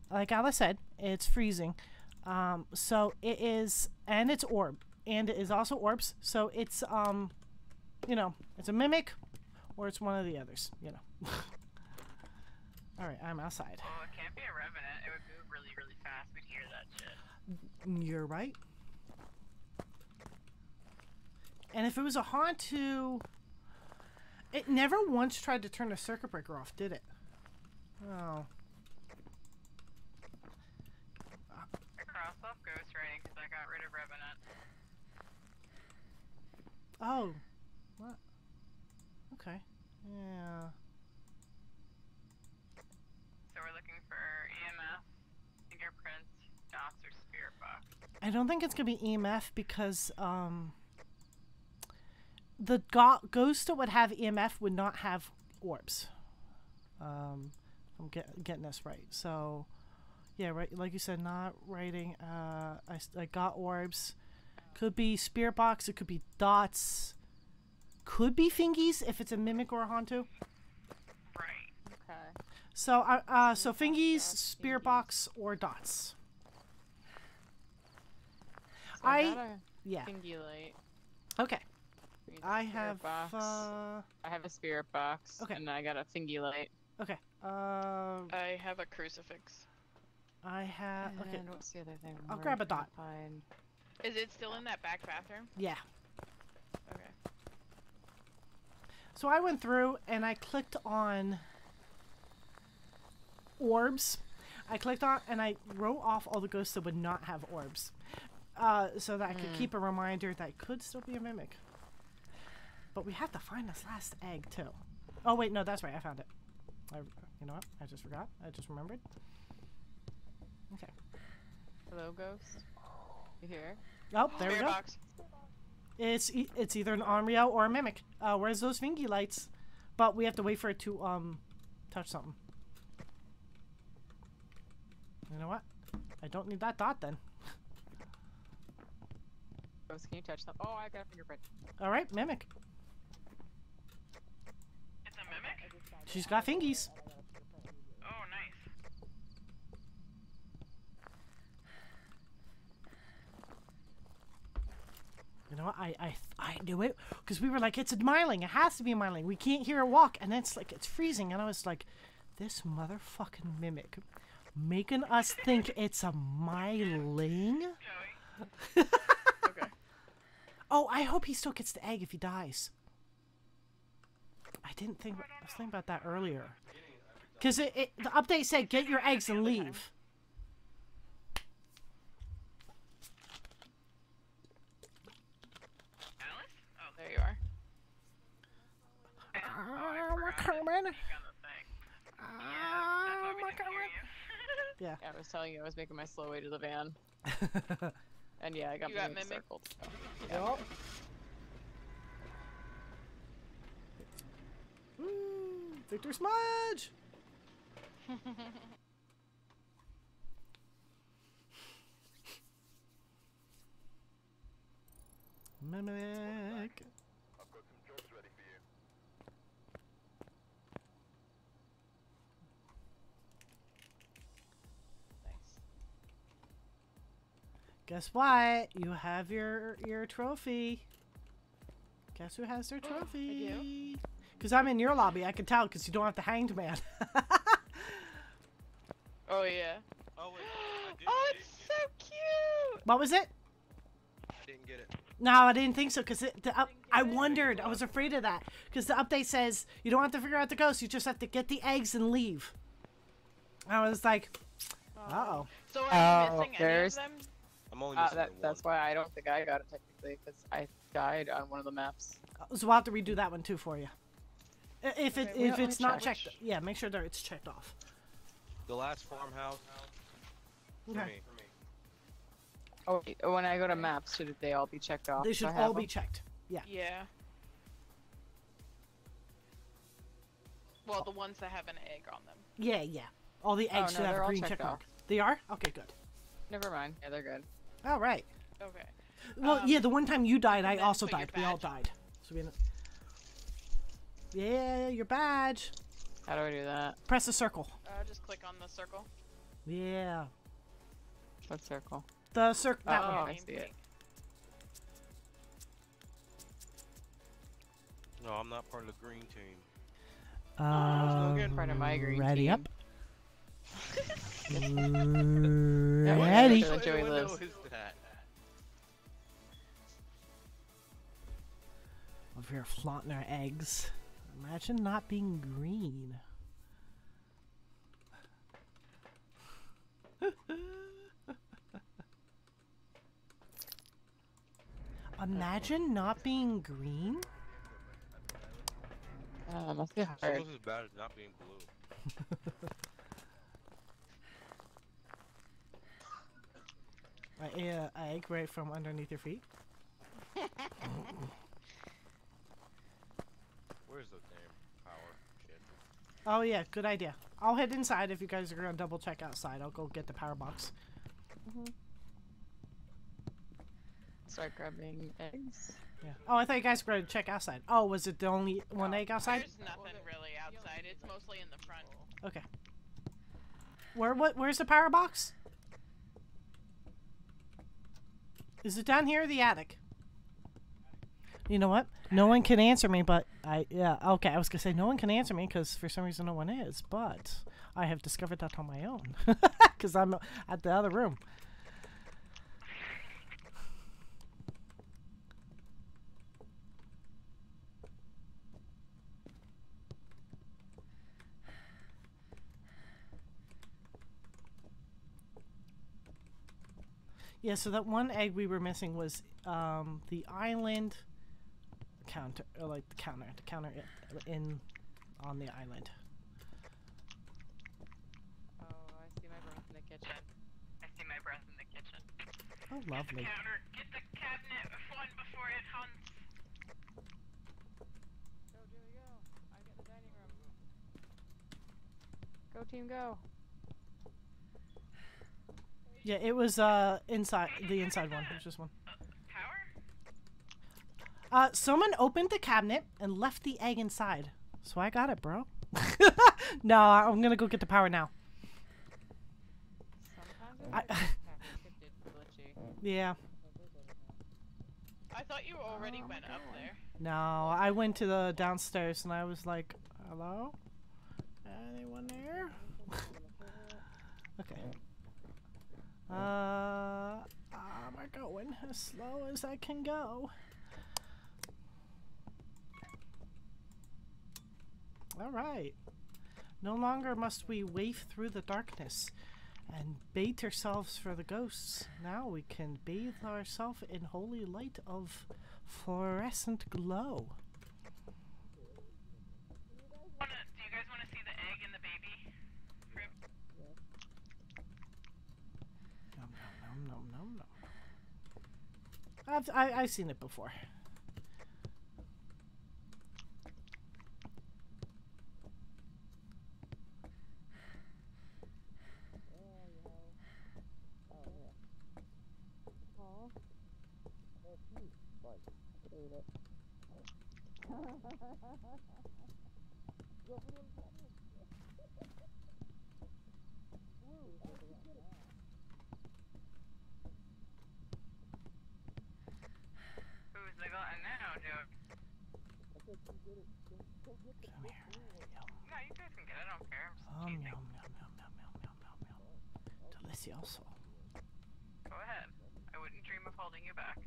like Alice said, it's freezing. So it is, and it's orb, and it is also orbs. So it's, you know, it's a mimic, or it's one of the others, you know. All right, I'm outside. Oh, it can't be a revenant. It would move really, really fast. We'd hear that shit. You're right. And if it was a Hantu, it never once tried to turn the circuit breaker off, did it? Oh. I crossed off ghost writing because I got rid of revenant. Oh. What? Okay. Yeah. So we're looking for EMF, fingerprints, dots, or spirit box. I don't think it's gonna be EMF because the ghost that would have EMF would not have orbs. I'm getting this right. So, yeah, right. Like you said, not writing. I got orbs. Could be spirit box. It could be dots. Could be fingies if it's a mimic or a Hantu. Right. Okay. So, so fingies, spirit box, or dots. So I got a Yeah. thingy light. Okay. Need a I spirit have. box. I have a spirit box. Okay. And I got a thingy light. Okay. I have a crucifix. I have. Okay. And what's the other thing? I'll Where grab a can I dot. find- Is it still in that back bathroom? Yeah. Okay. So I went through and I clicked on orbs. I clicked on and I wrote off all the ghosts that would not have orbs, so that I could keep a reminder that could still be a mimic. But we have to find this last egg too. Oh wait, no, that's right. I found it. You know what? I just forgot. I just remembered. Okay. Hello, ghost. You here? Oh, there we Spirit go. box. It's either an Onryo or a mimic. Where's those fingy lights? But we have to wait for it to touch something. You know what? I don't need that dot then. Ghost, can you touch them? Oh, I got a fingerprint. All right, mimic. It's a mimic? She's got fingies. Oh, nice. You know what? I knew it because we were like, it's a myling. It has to be a myling. We can't hear her walk, and it's like it's freezing. And I was like, this motherfucking mimic, making us think it's a myling. Joey. Okay. Oh, I hope he still gets the egg if he dies. I didn't think. I was thinking about that earlier. Because the update said get your eggs and leave. Alice? Oh, There you are. We're coming. speak on the thing. That's why we didn't hear you. Yeah. Yeah, I was telling you I was making my slow way to the van. And yeah, I got You got mimic mimic? circled. So. Yup. Victor Smudge! Mimic. I've got some jobs ready for you. Nice. Guess what? You have your trophy. Guess who has their trophy? Because I'm in your lobby. I can tell because you don't have the hanged man. Oh yeah. Oh wait. Oh, it's so cute. What was it? I didn't get it. No, I didn't think so because I wondered. I was afraid of that because the update says you don't have to figure out the ghost. You just have to get the eggs and leave. I was like, uh-oh. So are you missing any of there's- them? I'm only missing the That's one. why I don't think I got it technically, because I died on one of the maps. So we'll have to redo that one too for you. If Okay, if let it's me not check. checked, yeah, make sure that it's checked off. The last farmhouse. For Okay. me. Oh, wait, when I go to maps, should they all be checked off? They if should I have all be them? checked. Yeah. Yeah. Well, the ones that have an egg on them. Yeah, yeah. All the eggs no, should have they're a all green checked check mark. off. They are? Okay, good. Never mind. Yeah, they're good. All right. Okay. Well, yeah, the one time you died, I then also put your died. We all badge. died. So we yeah, your badge. How do I do that? Press the circle. Just click on the circle. Yeah. What circle? The circle. That Oh, one. I see it. No, I'm not part of the green team. Part of my green ready team. up. That one Ready. after that Joey What lives. is that? Over here flaunting our eggs. Imagine not being green. Imagine not being green. Must be hard. Almost as bad as not being blue. I ate an egg right from underneath your feet. Where's the damn power? Shit. Oh yeah, good idea. I'll head inside if you guys are gonna double check outside. I'll go get the power box. Start grabbing eggs. Yeah. Oh, I thought you guys were gonna check outside. Oh, was it the only one egg outside? There's nothing really outside. It's mostly in the front. Okay. Where's the power box? Is it down here or the attic? You know what? No one can answer me, but yeah, okay, I was gonna say no one can answer me because for some reason no one is, but I have discovered that on my own because I'm at the other room. Yeah, so that one egg we were missing was the island counter, or like the counter in on the island. Oh, I see my breath in the kitchen. I see my breath in the kitchen. Oh, lovely. Counter, get the cabinet one before it hunts. Go, Joey, go. I get the dining room. Go, team, go. Yeah, it was inside the inside one. There's just one. Power? Someone opened the cabinet and left the egg inside. So I got it, bro. No, I'm gonna go get the power now. Yeah. I thought you already went up there. No, I went to the downstairs and I was like, hello? Anyone there? Okay. I'm going as slow as I can go. Alright. No longer must we wave through the darkness and bait ourselves for the ghosts. Now we can bathe ourselves in holy light of fluorescent glow. Do you guys want to see the egg and the baby? Crib? Nom, nom, nom, nom, nom, nom. I've seen it before. Who's the glutton now, Joe? Come here. No, you guys can get it. I don't care. I'm Yum, just yum, teasing. yum, yum, yum, yum, yum, yum, yum. Delicioso. Go ahead. I wouldn't dream of holding you back.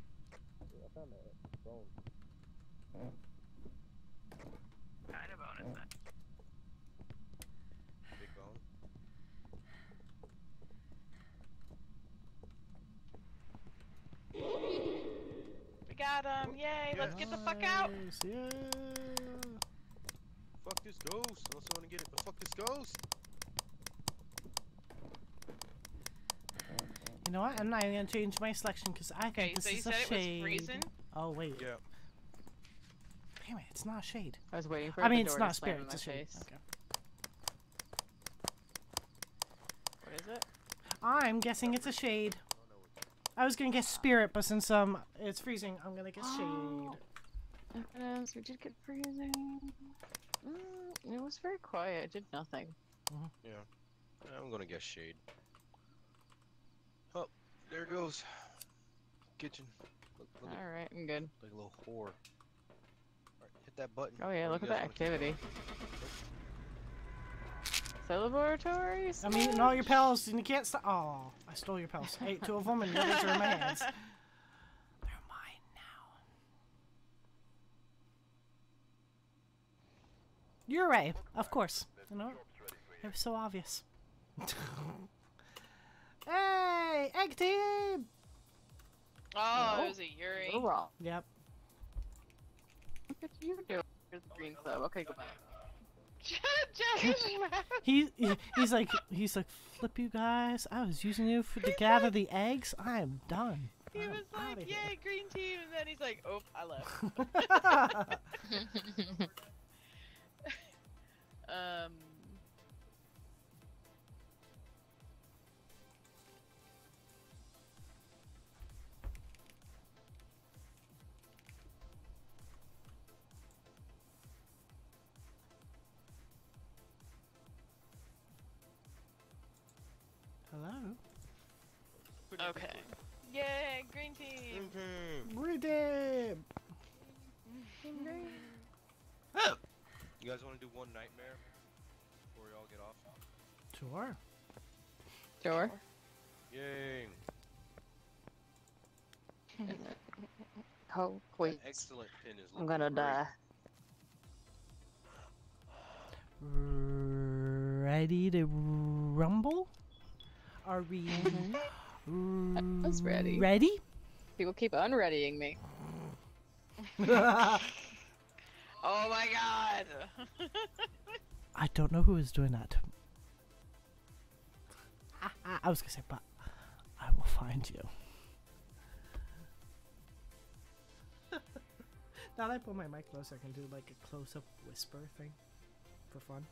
Kind of bonus then. Big bone. We got him! Yay! Let's get the fuck out! Nice, yeah. Fuck this ghost. Unless I want to get it, but fuck this ghost. You know what? I'm not even gonna change my selection because I Okay, think this so you is said a it was shade. freezing? Oh wait. Yeah. Damn it! It's not a shade. I was waiting for I the mean, door it's to not a slam spirit. in It's a my shade. face. Okay. I'm guessing it's a shade. I was gonna guess spirit, but since it's freezing, I'm gonna guess shade. Evidence, we did get freezing. It was very quiet. It did nothing. Yeah. I'm gonna guess shade. Oh, there it goes. Kitchen. Look All right, I'm good. like a little whore. Alright, hit that button. Oh yeah, Where look you at that guys wanna activity. Celebratory. I'm eating all your pills, and you can't stop. Oh, I stole your pills. I ate 2 of them, and the others are in my hands. They're mine now. You're right, of course. You know, it was so obvious. Hey, egg team! Oh, it was a Yuri. You're wrong. Yep. What did you do? Here's the green club. Okay, goodbye. Jack is mad. He's like flip you guys. I was using you to gather the eggs. I am done. He was outta like, here. "Yay, green team!" And then he's like, "Oh, I left." Hello. Okay. Yay, green team. Redeem. You guys want to do one nightmare before y'all get off? Sure. Sure. Yay! Oh, wait. That excellent pin is. I'm looking gonna great. die. Ready to rumble? Are we I was ready. ready? People keep unreadying me. Oh my god. I don't know who is doing that. I was gonna say, but I will find you. Now that I pull my mic closer, I can do like a close-up whisper thing for fun.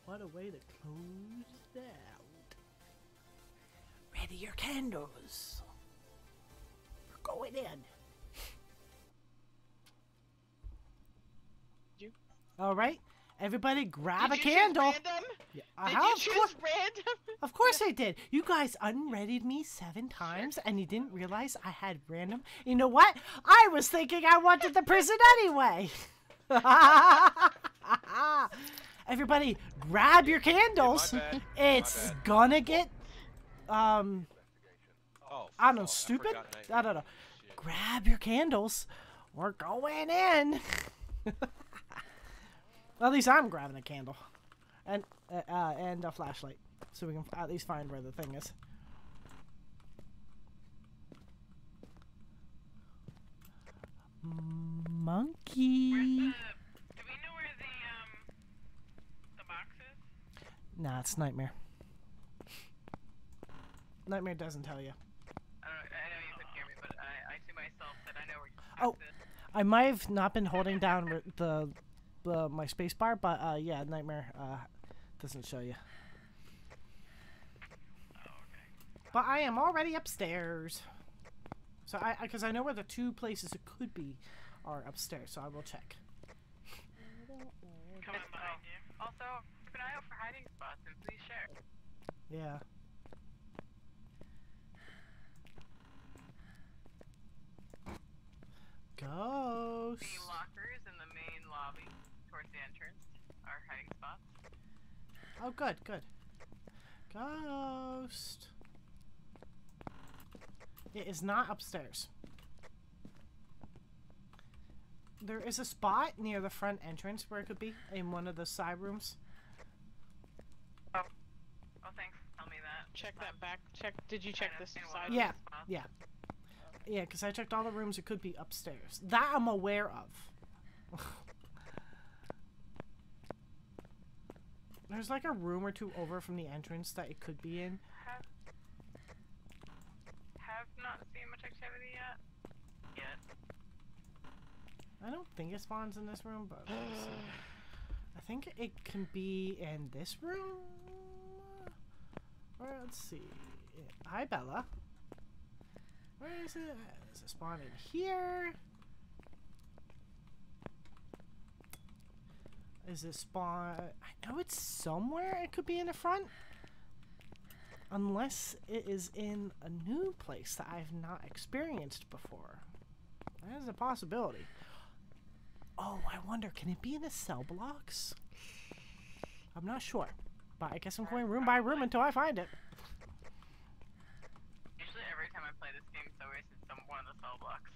What a way to close it out. Ready your candles. We're going in. All right, everybody, grab Did a you choose candle. random? Yeah, Did how- you of choose course- random? Of course I did. You guys unreadied me 7 times and you didn't realize I had random. You know what? I was thinking I wanted the prison anyway. Everybody, grab your candles. Yeah, my bad. It's My bad. gonna get Oh, I don't know, fuck, stupid? forgot I don't know. Shit. Grab your candles. We're going in. Well, at least I'm grabbing a candle. And a flashlight. So we can at least find where the thing is. Monkey. Do we know where the box is? Nah, it's Nightmare. Nightmare doesn't tell you. I know you couldn't hear me, but I to myself said I know where your Oh. box is. I might have not been holding down my space bar, but yeah, Nightmare doesn't show you. But I am already upstairs. So because I know where the 2 places it could be are upstairs, so I will check. Coming behind you. Also, keep an eye out for hiding spots and please share. Yeah. Ghost. The lockers in the main lobby towards the entrance are hiding spots. Oh, good, good. Ghost. It is not upstairs. There is a spot near the front entrance where it could be in one of the side rooms. Oh, thanks. Tell me that. Check that back. Check. Did you check this side? Yeah, yeah. Yeah, because I checked all the rooms. It could be upstairs. That I'm aware of. There's like a room or 2 over from the entrance that it could be in. Have not seen much activity yet. I don't think it spawns in this room, but we'll see. I think it can be in this room. Or let's see. Hi, Bella. Where is it? Is it spawned in here? Is it spawn? I know it's somewhere. It could be in the front. Unless it is in a new place that I've not experienced before. That is a possibility. Oh, I wonder, can it be in the cell blocks? I'm not sure. But I guess I'm going room by room until I find it. Usually every time I play this game, it's always in one of the cell blocks.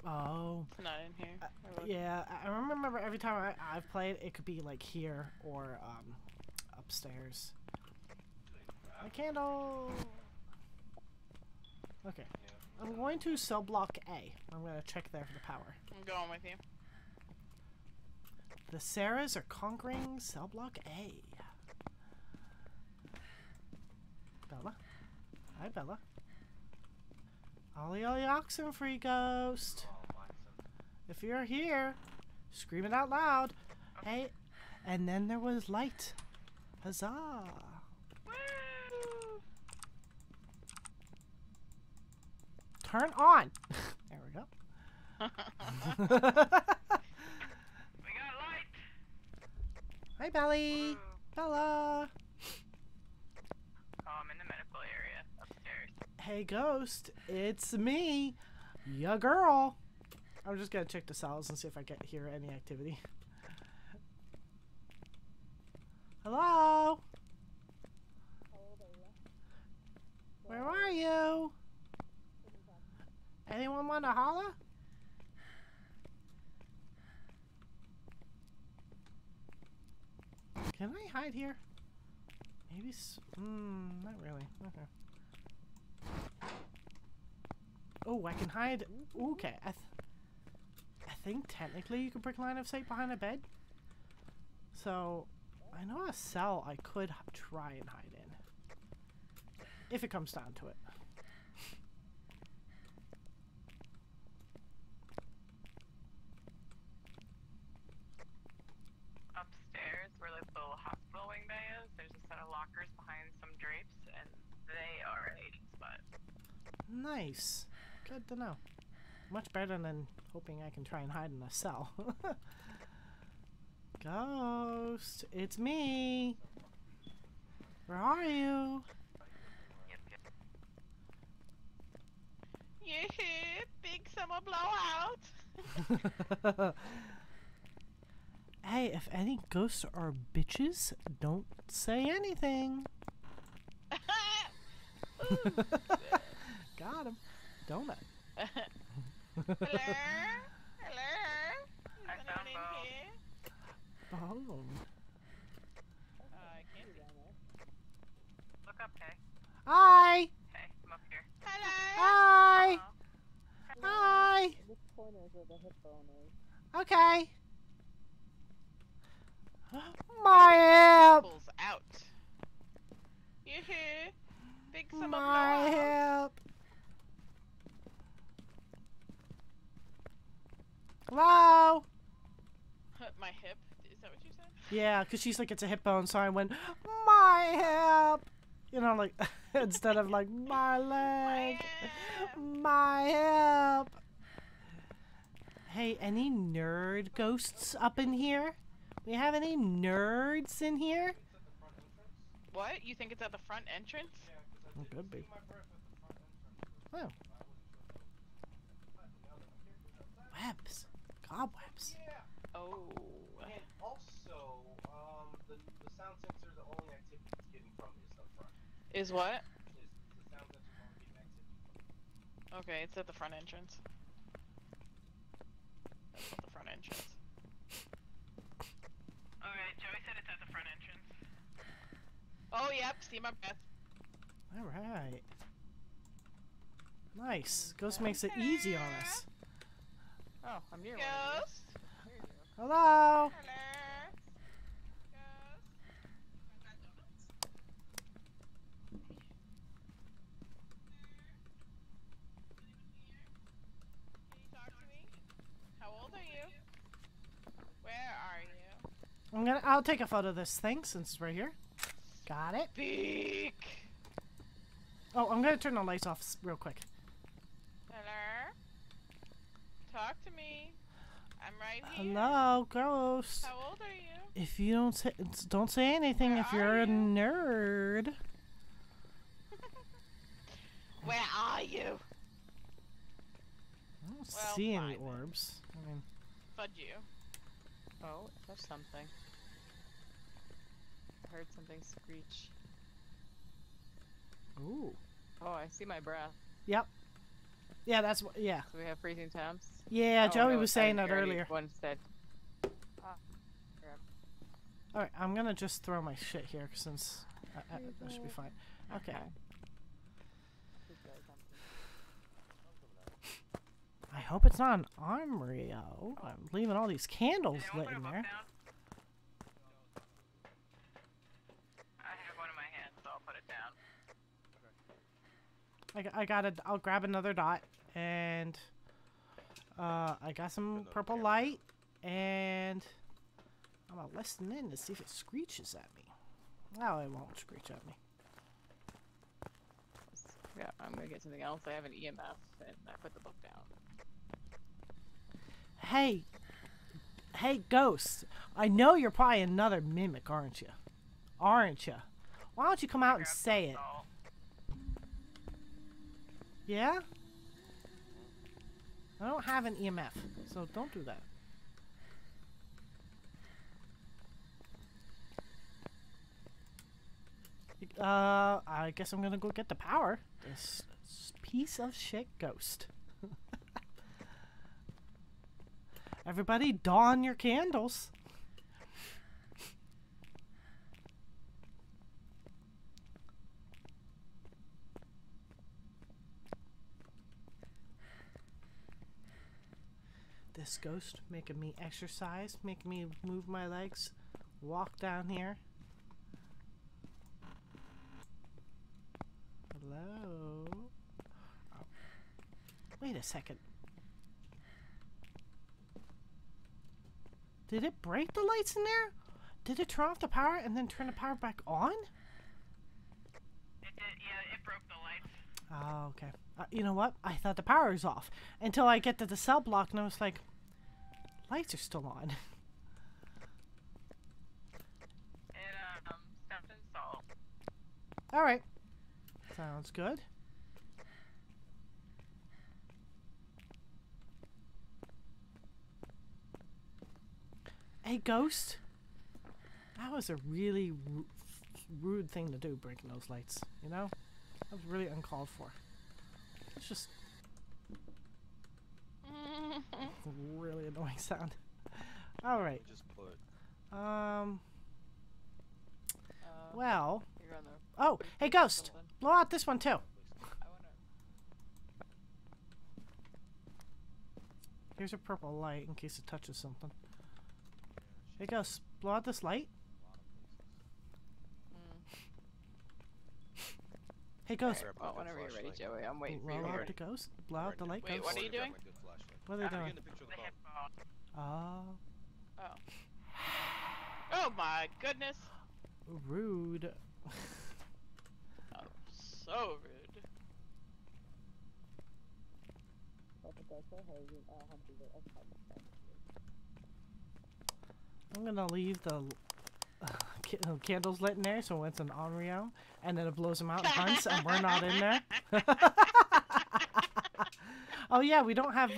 Oh. It's not in here. Yeah, I remember every time I've played, it could be like here or upstairs. A candle. Okay. I'm going to cell block A. I'm going to check there for the power. I'm going with you. The Sarahs are conquering cell block A. Bella. Hi, Bella. Ollie Ollie Oxen Free Ghost. If you're here, scream it out loud. Hey, and then there was light. Huzzah. Turn on. There we go. We got light. Hi, Belly. Bella. Oh, I'm in the medical area upstairs. Hey, Ghost. It's me, ya girl. I'm just gonna check the cells and see if I can hear any activity. Hello? Where are you? Anyone want to holla? Can I hide here? Maybe. Not really. Okay. Oh, I can hide. Okay. I think technically you can break line of sight behind a bed. So, I know a cell I could try and hide in. If it comes down to it. Upstairs, where like the little hospital wing bay is, there's a set of lockers behind some drapes, and they are an aging spot. Nice. Good to know. Much better than hoping I can try and hide in a cell. Ghost, it's me. Where are you? Yeah, big summer blowout. Hey, if any ghosts are bitches, don't say anything. Got him. Donut. Hello? Hello? Is I found anyone in Bo. here? Bone. I can't see. Look up, Kay. Hi. Hey, I'm up here. Hello? Hi. Hello. Hi. This corner is where the hip bone is. Okay. My hip. Pulls out. You here? Big summer My blowout. hip. Hello. My hip? Is that what you said? Yeah, because she's like, it's a hip bone, so I went, my hip. You know, like, instead of like, my leg. My hip. Hey, any nerd ghosts up in here? We have any nerds in here? What? You think it's at the front entrance? It could be. Oh. Webs. Cobwebs. Oh. And also, the sound sensor, the only activity it's getting from is the front. Is what? Is the sound sensor only getting activity from? Okay, it's at the front entrance. That's at the front entrance. Alright, Joey said it's at the front entrance. Oh, yep, see my breath. Alright. Nice. Ghost makes it easy on us. Oh, I'm near one of these. Ghost? Hello. Hello? Ghost? Can you talk to me? How old are you? Where are you? I'll take a photo of this thing since it's right here. Got it. Speak. Oh, I'm gonna turn the lights off real quick. Hello? Talk to me. I'm right here. Hello, ghost. How old are you? If you don't say anything Where if you're are a you? nerd. Where are you? I don't Well, see fine any then. orbs. I mean, Fudge you. Oh, there's something. I heard something screech. ooh. Oh, I see my breath. Yep. Yeah, that's what. Yeah. So we have freezing temps. Yeah, Oh, Joey no, was I saying that already- earlier. One said. Ah, crap. All right, I'm gonna just throw my shit here since that should be fine. Okay. I hope it's not an Onryo. I'm leaving all these candles lit in there. I have one in my hand, so I'll put it down. I got it. I'll grab another dot, and I got some purple light, and I'm gonna listen in to see if it screeches at me. No, it won't screech at me. Yeah, I'm gonna get something else. I have an EMF, and I put the book down. Hey, ghost! I know you're probably another mimic, aren't you? Aren't you? Why don't you come out and say it? Salt. Yeah? I don't have an EMF, so don't do that. I guess I'm gonna go get the power. This piece of shit ghost. Everybody, don your candles. This ghost making me exercise, making me move my legs, walk down here. Hello? Oh. Wait a second. Did it break the lights in there? Did it turn off the power and then turn the power back on? It did, yeah, it broke the lights. Oh, okay. You know what? I thought the power was off until I get to the cell block and I was like, lights are still on. It, stepped in salt. Alright. Sounds good. Hey, ghost. That was a really rude thing to do, breaking those lights. You know? That was really uncalled for. It's just really annoying sound. Alright. Just put. Well. You're on the Oh, hey, ghost. something. Blow out this one, too. I wanna. Here's a purple light in case it touches something. Hey, ghost. Blow out this light. Hey, ghost. Grab my Well, good whenever you're ready, flashlight. Joey. I'm waiting for Blow you out here. the ghost. Blow out the light, Wait, ghost. what are you Grab doing? my good flashlight. What are they You're doing? getting the picture of the The bomb. headphone. Oh. Oh my goodness. Rude. Oh, so rude. I'm gonna leave the candles lit in there so it's an Onryo, and then it blows them out and hunts, and we're not in there. Oh yeah, we don't have you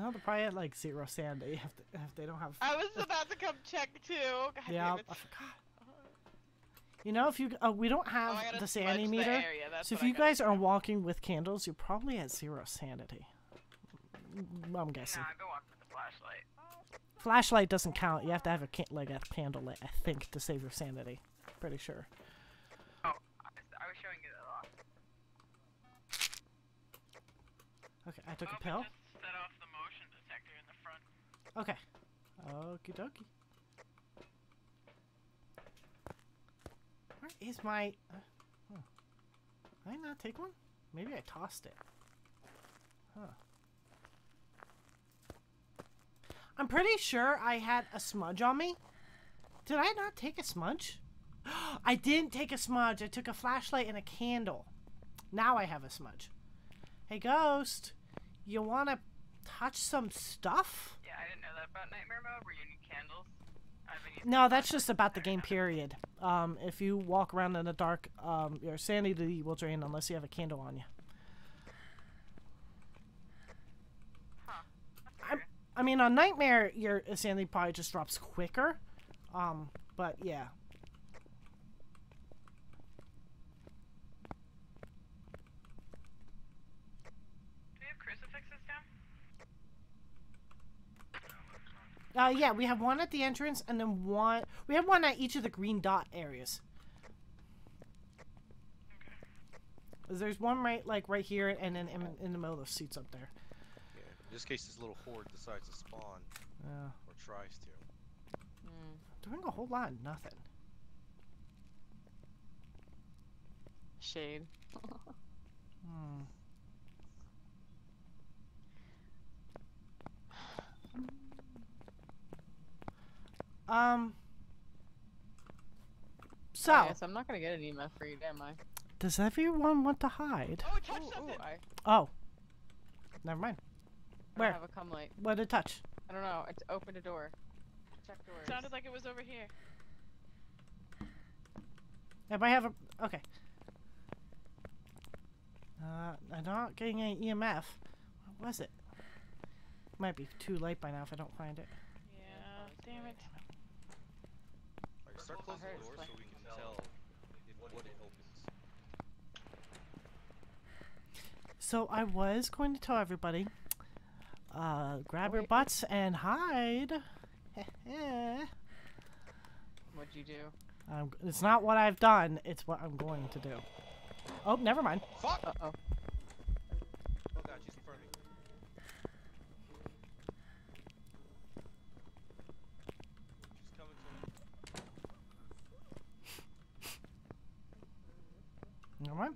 know, they probably had like 0 sanity if they don't have. I was about to come check too. God Yeah, damn it. I forgot. You know, if you we don't have I gotta the smudge sanity the meter, area, that's so if what I you gotta guys do. are walking with candles, you're probably at 0 sanity. I'm guessing. Nah, go walk with the flashlight. Flashlight doesn't count. You have to have a like a candle lit, I think, to save your sanity. Pretty sure. Oh, I was showing you that off. Okay, I took a It pill. just set off the motion detector in the front. Okay. Okie dokie. Where is my... huh. Did I not take one? Maybe I tossed it. Huh. I'm pretty sure I had a smudge on me. Did I not take a smudge? I didn't take a smudge. I took a flashlight and a candle. Now I have a smudge. Hey, Ghost. You want to touch some stuff? Yeah, I didn't know that about Nightmare Mode where you need candles. I've been using No, that's just about the game period. If you walk around in the dark, your sanity will drain unless you have a candle on you. Huh. That's weird. I mean, on Nightmare, your sanity probably just drops quicker. But yeah. Do we have crucifixes down? Yeah, we have one at the entrance, and then one. We have one at each of the green dot areas. There's one right here, and then in the middle of the seats up there. Yeah. In this case, this little horde decides to spawn. Yeah. Or tries to. Doing a whole lot of nothing. Shade. So, I guess I'm not gonna get an EMF for you, am I? does everyone want to hide? Oh, touch something. Oh. Never mind. I Where? don't have a cum light. What did it touch? I don't know. It opened a door. Check doors. Sounded like it was over here. Everybody have a... Okay. I'm not getting any EMF. What was it? Might be too late by now if I don't find it. Yeah, damn it. Alright, start closing the door so we can tell what it opens. So I was going to tell everybody, grab your butts and hide. What'd you do? It's not what I've done, it's what I'm going to do. Oh, never mind. Fuck! Uh-oh. Oh god, she's in front of me. She's coming to me. Never mind.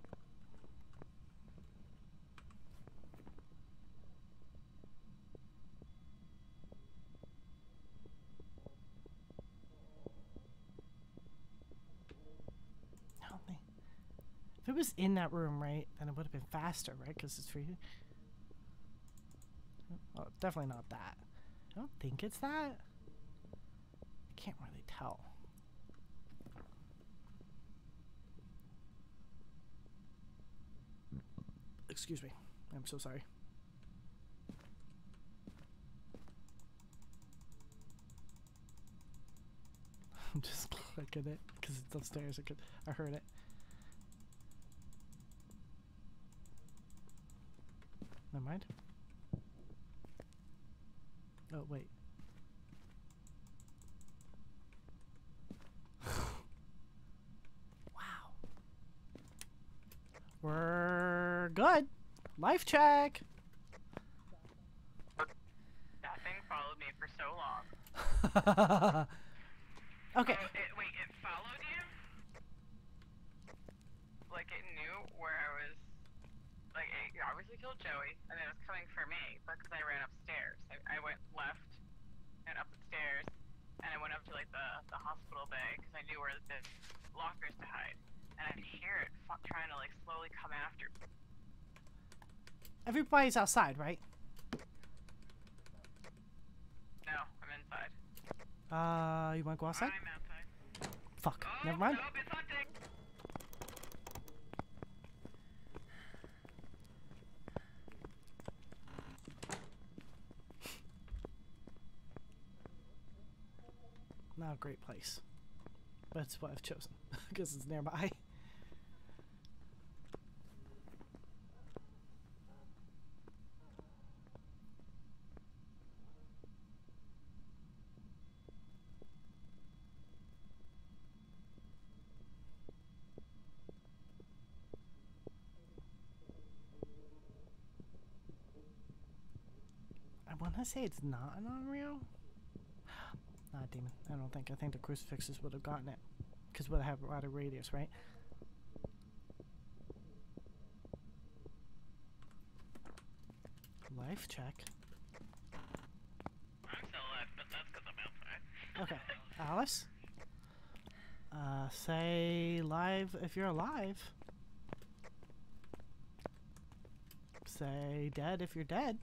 Help me. If it was in that room, right, then it would have been faster, right? Because it's for you. Oh, definitely not that. I don't think it's that. I can't really tell. Excuse me. I'm so sorry. I'm just clicking it because it's upstairs. I heard it. Never mind. Oh, wait. Wow. We're good. Life check. That thing followed me for so long. Okay. Wait, it followed you? Like it knew where I was. Like it obviously killed Joey, and then it was coming for me, but because I ran upstairs. I went left and up the stairs, and I went up to like the hospital bay because I knew where the lockers to hide, and I could hear it trying to like slowly come after me. Everybody's outside, right? No, I'm inside. You wanna go outside? I'm outside. Fuck. Oh, Never mind. Nope, it's hunting. Not a great place. But it's what I've chosen. Because it's nearby. I want to say it's not an Unreal. Not a demon. I don't think. I think the crucifixes would have gotten it. Because would have a wider radius, right? Life check. I'm still alive, but that's because I'm outside. Okay. Alice? Say live if you're alive. Say dead if you're dead.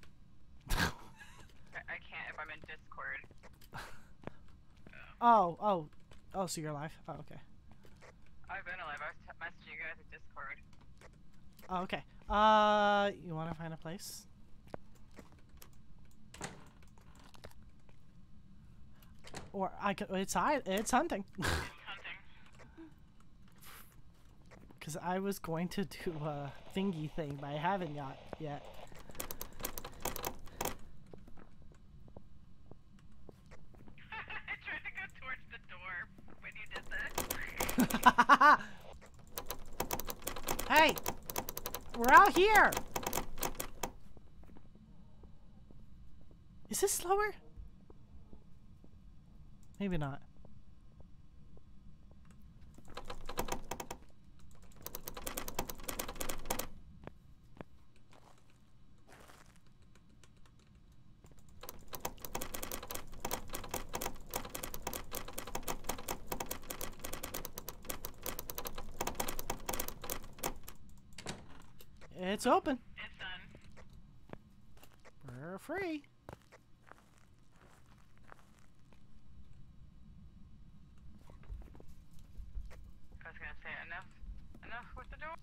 I can't if I'm in Discord. Oh, so you're alive? Oh, okay. I've been alive. I was messaging you guys in Discord. Oh, okay. You want to find a place? Or I could. It's hunting. It's hunting. Because I was going to do a thingy thing, but I haven't yet. I tried to go towards the door when you did that. Hey! We're out here! Is this slower? Maybe not. It's open. It's done. We're free. I was gonna say enough with the door.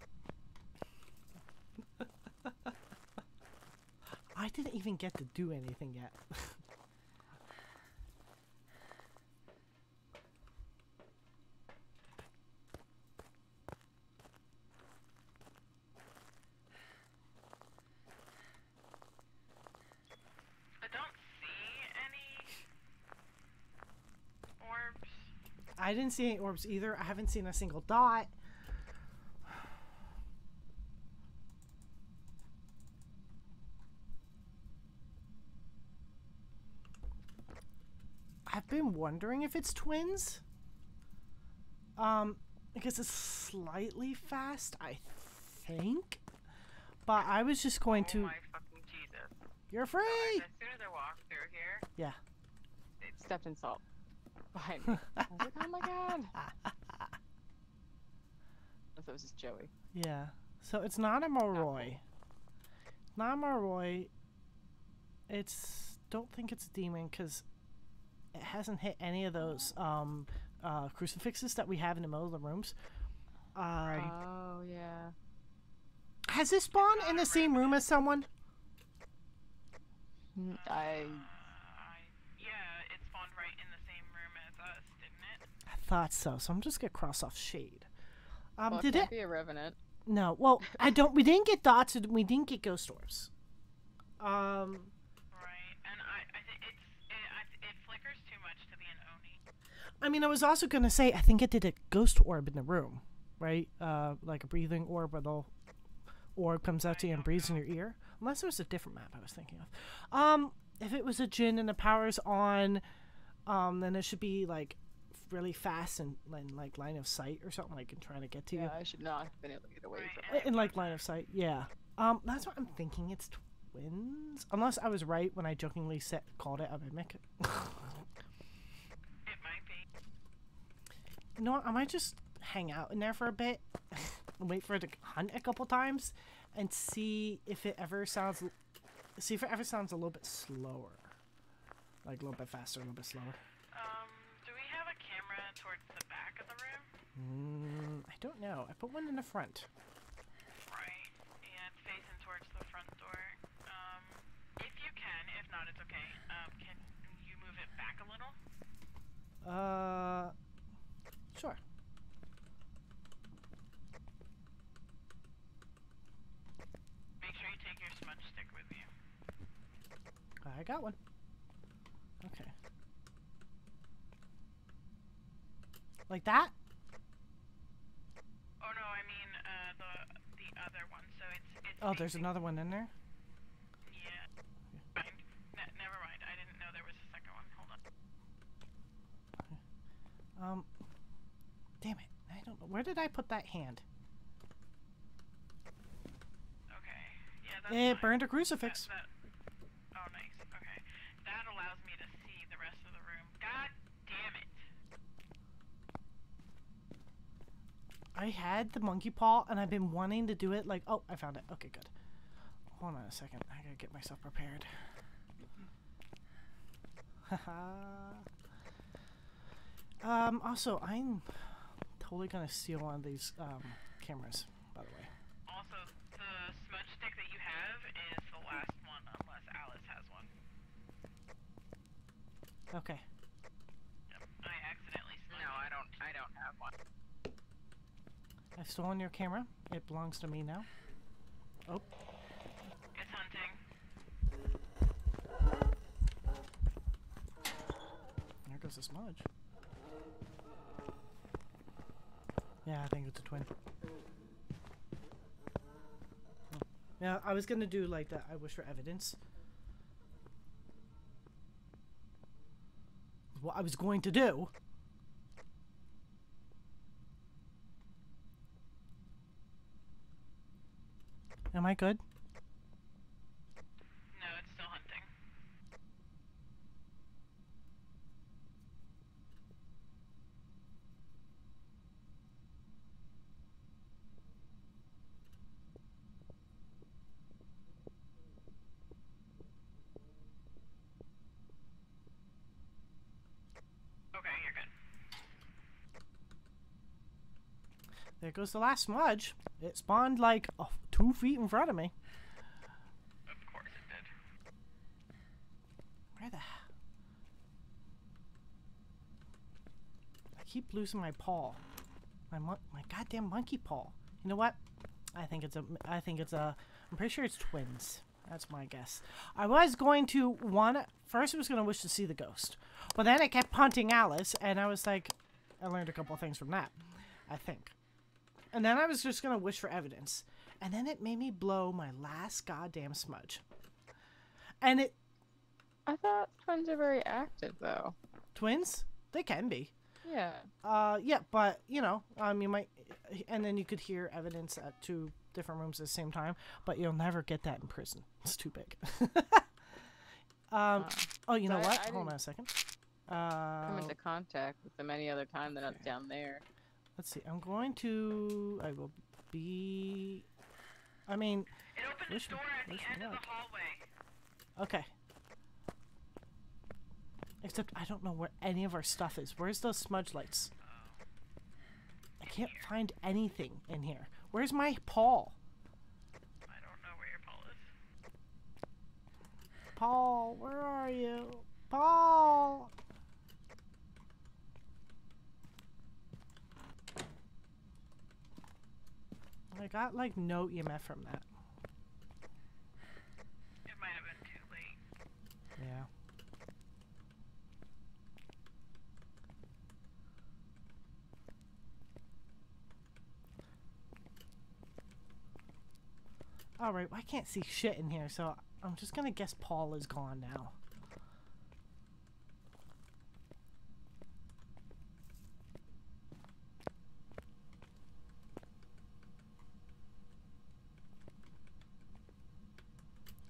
I didn't even get to do anything yet. I don't see any orbs. I didn't see any orbs either. I haven't seen a single dot. I've been wondering if it's twins. Because it's slightly fast, I think. But I was just going Oh to. my fucking Jesus. You're free. As soon as I walk through here, Yeah. It stepped in salt behind me. I was like, oh my god. I thought it was just Joey. Yeah. So it's not a Moroi. Not a Moroi. It's. Don't think it's a demon because it hasn't hit any of those crucifixes that we have in the middle of the rooms. Oh yeah. Has this spawned in the same room as someone? I yeah, it spawned right in the same room as us, didn't it? I thought so. So I'm just gonna cross off shade. well, Did it it? can't be a revenant. No. Well, I don't. We didn't get dots. We didn't get ghost orbs. Right, and I think it flickers too much to be an Oni. I mean, I was also gonna say I think it did a ghost orb in the room, right? Like a breathing orb where the orb comes out to you and breathes in your ear. Unless there was a different map I was thinking of. If it was a djinn and the power's on, then it should be like really fast and like line of sight or something, like and trying to get to Yeah, you. I should not have been able to get away Right, from it. In like line of sight, yeah. That's what I'm thinking. It's twins, unless I was right when I jokingly called it a mimic. It might be. You know what? I might just hang out in there for a bit and wait for it to hunt a couple times and see if it ever sounds a little bit slower, like a little bit faster, a little bit slower. Do we have a camera towards the back of the room? I don't know. I put one in the front. Right. Yeah, it's facing towards the front door. If you can, if not, it's okay. Can you move it back a little? Sure. Make sure you take your smudge stick with you. I got one. Okay. Like that? Oh no, I mean the other one. So it's. Oh, there's facing- another one in there? Yeah. Fine. Never mind. I didn't know there was a second one. Hold on. Damn it. I don't know. Where did I put that hand? Okay. Yeah, that's It fine. burned a crucifix. Oh, nice. Okay. That allows me to see the rest of the room. God damn it. I had the monkey paw, and I've been wanting to do it. Like, oh, I found it. Okay, good. Hold on a second. I gotta get myself prepared. Also, I'm totally gonna steal one of these cameras, by the way. Also, the smudge stick that you have is the last one, unless Alice has one. Okay. Yep. I accidentally smudged. No, I don't have one. I've stolen your camera. It belongs to me now. Oh. It's hunting. There goes the smudge. Yeah, I think it's a twin. Oh. Yeah, I was gonna do like that. I wish for evidence. What I was going to do. Am I good? No, it's still hunting. Okay, you're good. There goes the last smudge. It spawned like 2 feet in front of me. Of course it did. Where the hell? I keep losing my paw. My goddamn monkey paw. You know what? I'm pretty sure it's twins. That's my guess. I was going to first I was going to wish to see the ghost. But then it kept hunting Alice, and I was like, I learned a couple of things from that, I think. And then I was just going to wish for evidence. And then it made me blow my last goddamn smudge. And it... I thought twins are very active, though. Twins? They can be. Yeah. Yeah, but, you know, you might... And then you could hear evidence at 2 different rooms at the same time. But you'll never get that in prison. It's too big. Oh, you know what? Hold on a second. Come into contact with them any other time than up down there. Let's see. I will be... I mean... It opened a door at the end of the hallway. Okay. Except I don't know where any of our stuff is. Where's those smudge lights? I can't find anything in here. Where's my paw? I don't know where your paw is. Paul, where are you? Paul! I got like no EMF from that. It might have been too late. Yeah. Alright, well, I can't see shit in here, so I'm just gonna guess Paul is gone now.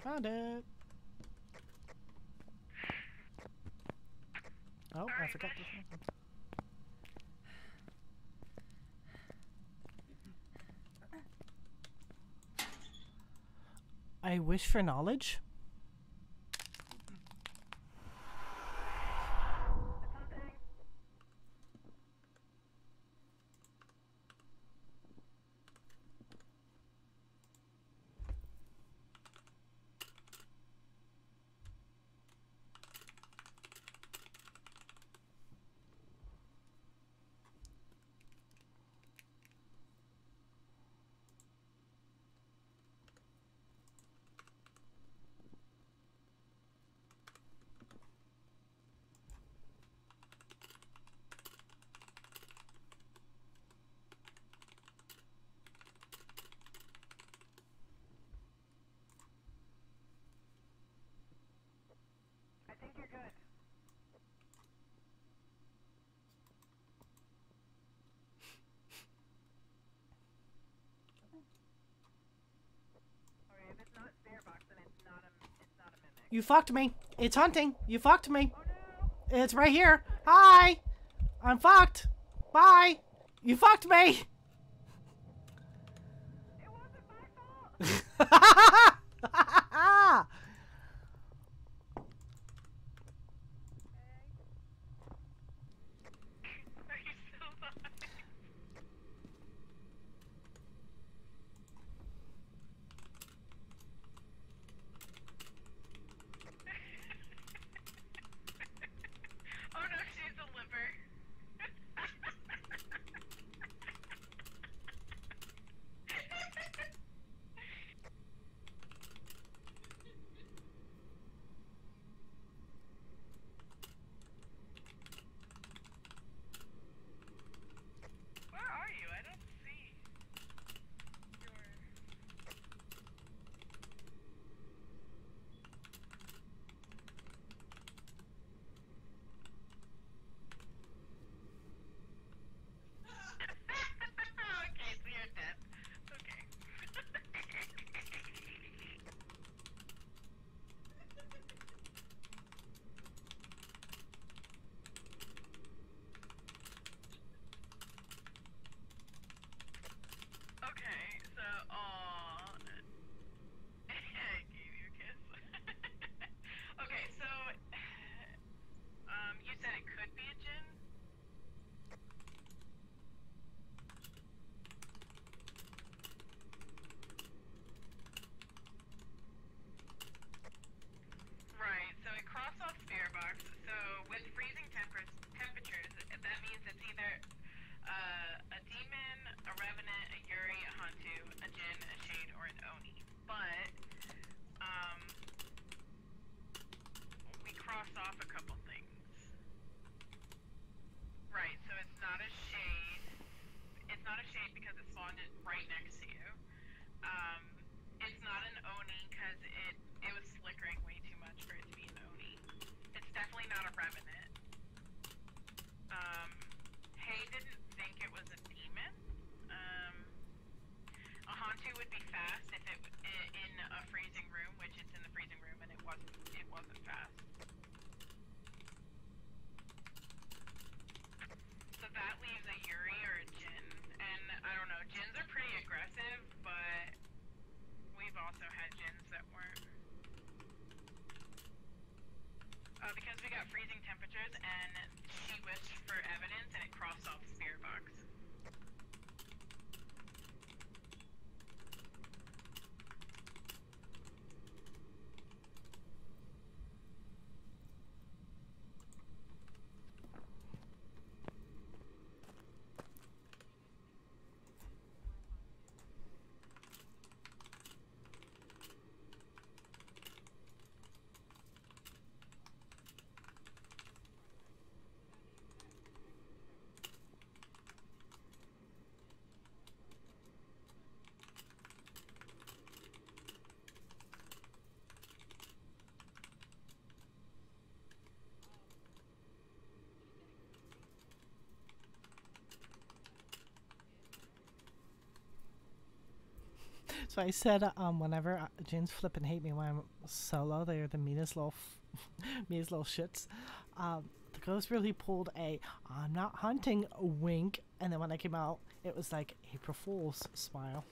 Found it. Oh, I forgot this one. I wish for knowledge. I think you're good. Okay, if it's not spirit box, then it's not a mimic. You fucked me. It's hunting. You fucked me. Oh no! It's right here. Hi. I'm fucked. Bye. You fucked me. definitely not a revenant. Hay didn't think it was a demon. A Hantu would be fast if it in a freezing room, which it's in the freezing room, and it wasn't fast. So that leaves a Yuri or a Jin, and I don't know. Jins are pretty aggressive, but we've also had Jins that weren't. Because we got freezing temperatures, and she wished for evidence, and it crossed off the spirit box. So I said, whenever Jins flip and hate me when I'm solo, they're the meanest little, meanest little shits. The ghost really pulled a "I'm not hunting" wink, and then when I came out, it was like April Fool's smile.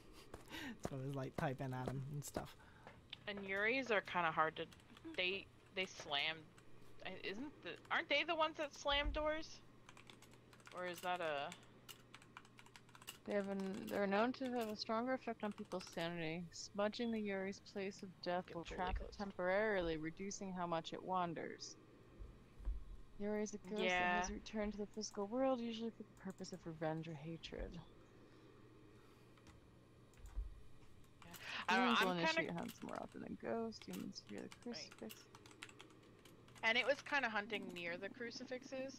So it was like typing at him and stuff. And Yuris are kind of hard to. They slam. Aren't they the ones that slam doors? Or is that a? They're known to have a stronger effect on people's sanity. Smudging the Yuri's place of death will trap it temporarily, reducing how much it wanders. Yuri is a ghost that has returned to the physical world, usually for the purpose of revenge or hatred. Demons will initiate hunts more often than ghosts. Humans fear the crucifix. Right. And it was kind of hunting near the crucifixes.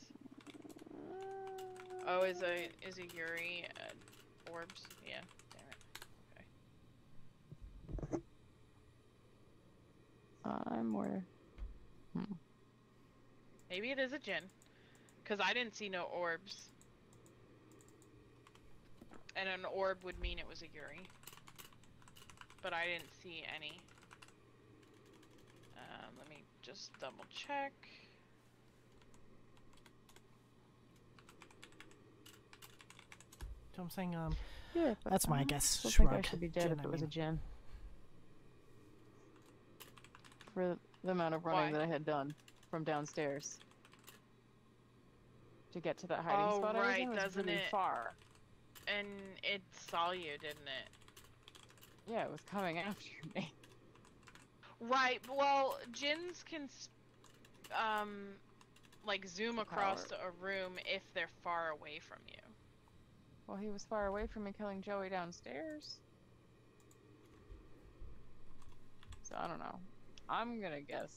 Oh, is a Yuri orbs? Yeah. Damn it. Okay. I'm more. Maybe it is a Jin, because I didn't see no orbs. And an orb would mean it was a Yuri. But I didn't see any. Let me just double check. So I'm saying, yeah, that's my guess. I Shrug. think I should be dead if it was a Jin. For the amount of running that I had done from downstairs to get to that hiding spot. Right, I was in, doesn't really it? Far. And it saw you, didn't it? Yeah, it was coming after me. Right. Well, Jins can, like zoom across a room if they're far away from you. Well, he was far away from me killing Joey downstairs. So I don't know. I'm gonna guess.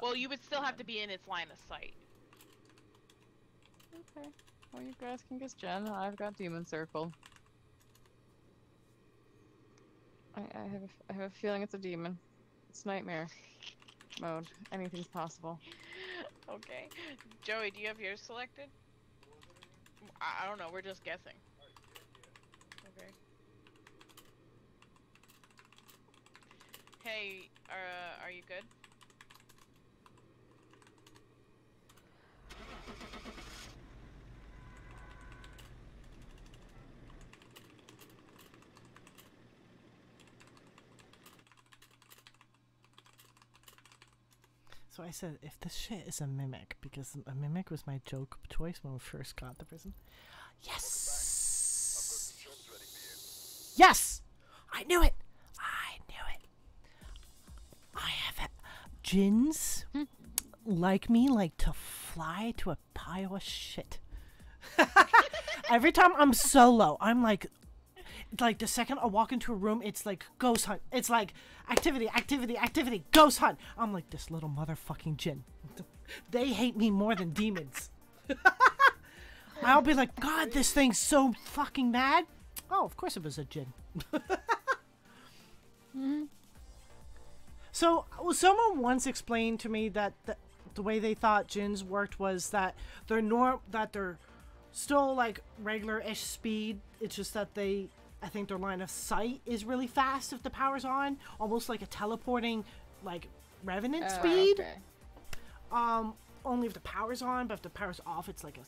Well, you would still have to be in its line of sight. Okay. Well, you guys can guess Jen. I've got Demon Circle. I have a feeling it's a demon. It's nightmare mode. Anything's possible. Okay. Joey, do you have yours selected? I don't know. We're just guessing. Okay. Hey, are you good? So I said, if this shit is a mimic, because a mimic was my joke choice when we first got the prison. Yes! Yes! I knew it! I knew it! I have Jins like me like to fly to a pile of shit. Every time I'm solo, I'm like the second I walk into a room, it's like ghost hunt. It's like activity, activity, activity, ghost hunt. I'm like this little motherfucking Jin. They hate me more than demons. I'll be like, God, this thing's so fucking mad. Oh, of course it was a Jin. So someone once explained to me that the way they thought Jinns worked was that they're still like regular-ish speed. It's just that I think their line of sight is really fast if the power's on, almost like a teleporting, like revenant speed. Okay. Only if the power's on, but if the power's off, it's like a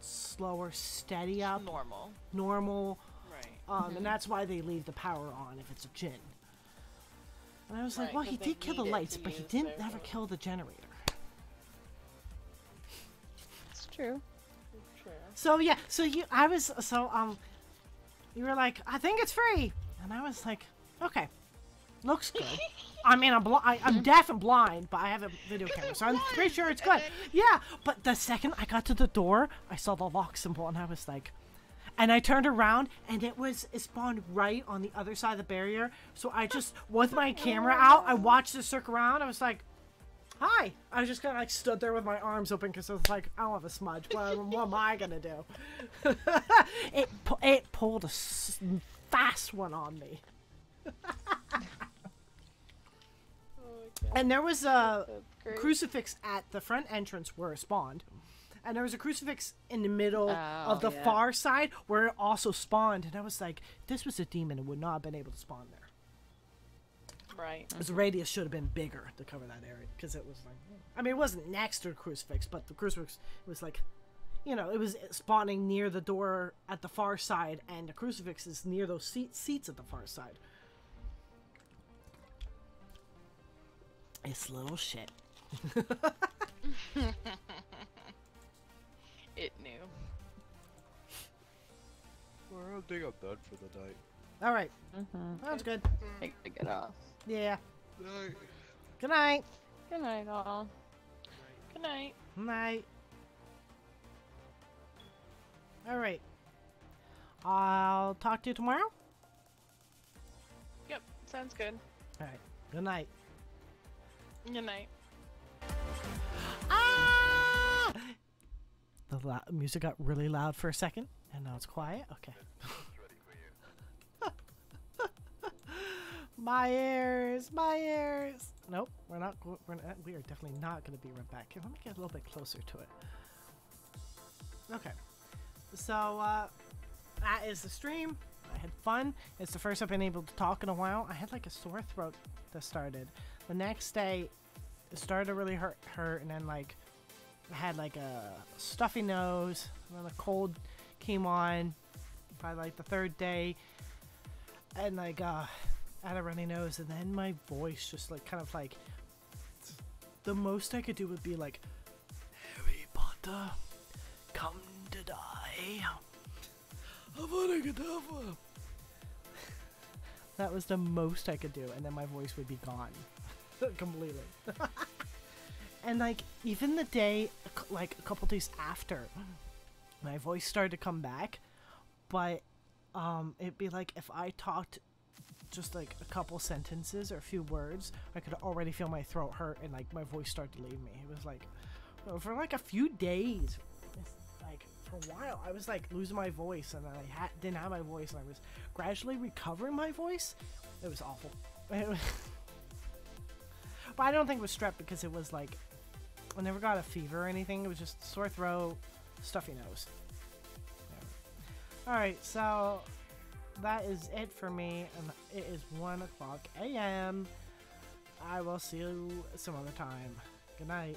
slower, steady up. Normal. Right. And that's why they leave the power on if it's a Jinn. And I was like, Right, well, 'cause he they did kill the need it lights, to but he use didn't their ever vote. kill the generator. It's true. So yeah, you were like, I think it's free, and I was like, okay, looks good. I mean, I'm deaf and blind, but I have a video camera, so I'm pretty sure it's good. Yeah, but the second I got to the door, I saw the lock symbol, and I was like, and I turned around, and it spawned right on the other side of the barrier. So I just, with my camera out, I watched it circle around. I was like, hi. I just kind of like stood there with my arms open because I was like, I don't have a smudge. What am I gonna do? It pulled a fast one on me. And there was a crucifix at the front entrance where it spawned. And there was a crucifix in the middle of the far side where it also spawned. And I was like, this was a demon and would not have been able to spawn there. Right. Because the radius should have been bigger to cover that area. Because it was like, I mean, it wasn't next to the crucifix, but the crucifix was like, you know, it was spawning near the door at the far side, and the crucifix is near those seats at the far side. It's little shit. It knew. Well, I think I'm done for the night. All right. Sounds good. I gotta get off. Yeah. Night. Good night. Good night, all. Good night. Night. All right. I'll talk to you tomorrow. Yep. Sounds good. All right. Good night. Good night. Ah! The music got really loud for a second, and now it's quiet. Okay. My ears, my ears. Nope, we are definitely not going to be right back. Here, let me get a little bit closer to it. Okay. So, that is the stream. I had fun. It's the first I've been able to talk in a while. I had like a sore throat that started. The next day, it started to really hurt, and then like, I had like a stuffy nose, and then the cold came on by like the third day, and like, I had a runny nose, and then my voice just like kind of like, the most I could do would be like, Harry Potter, come to die. That was the most I could do, and then my voice would be gone completely. And like even the day, like a couple days after, my voice started to come back, but it'd be like if I talked just like a couple sentences or a few words, I could already feel my throat hurt and like my voice started to leave me. It was like for like a few days, like for a while, I was like losing my voice, and I didn't have my voice, and I was gradually recovering my voice. It was awful. But I don't think it was strep, because it was like, I never got a fever or anything. It was just sore throat, stuffy nose. Yeah. Alright, so that is it for me, and it is 1 o'clock a.m. I will see you some other time. Good night.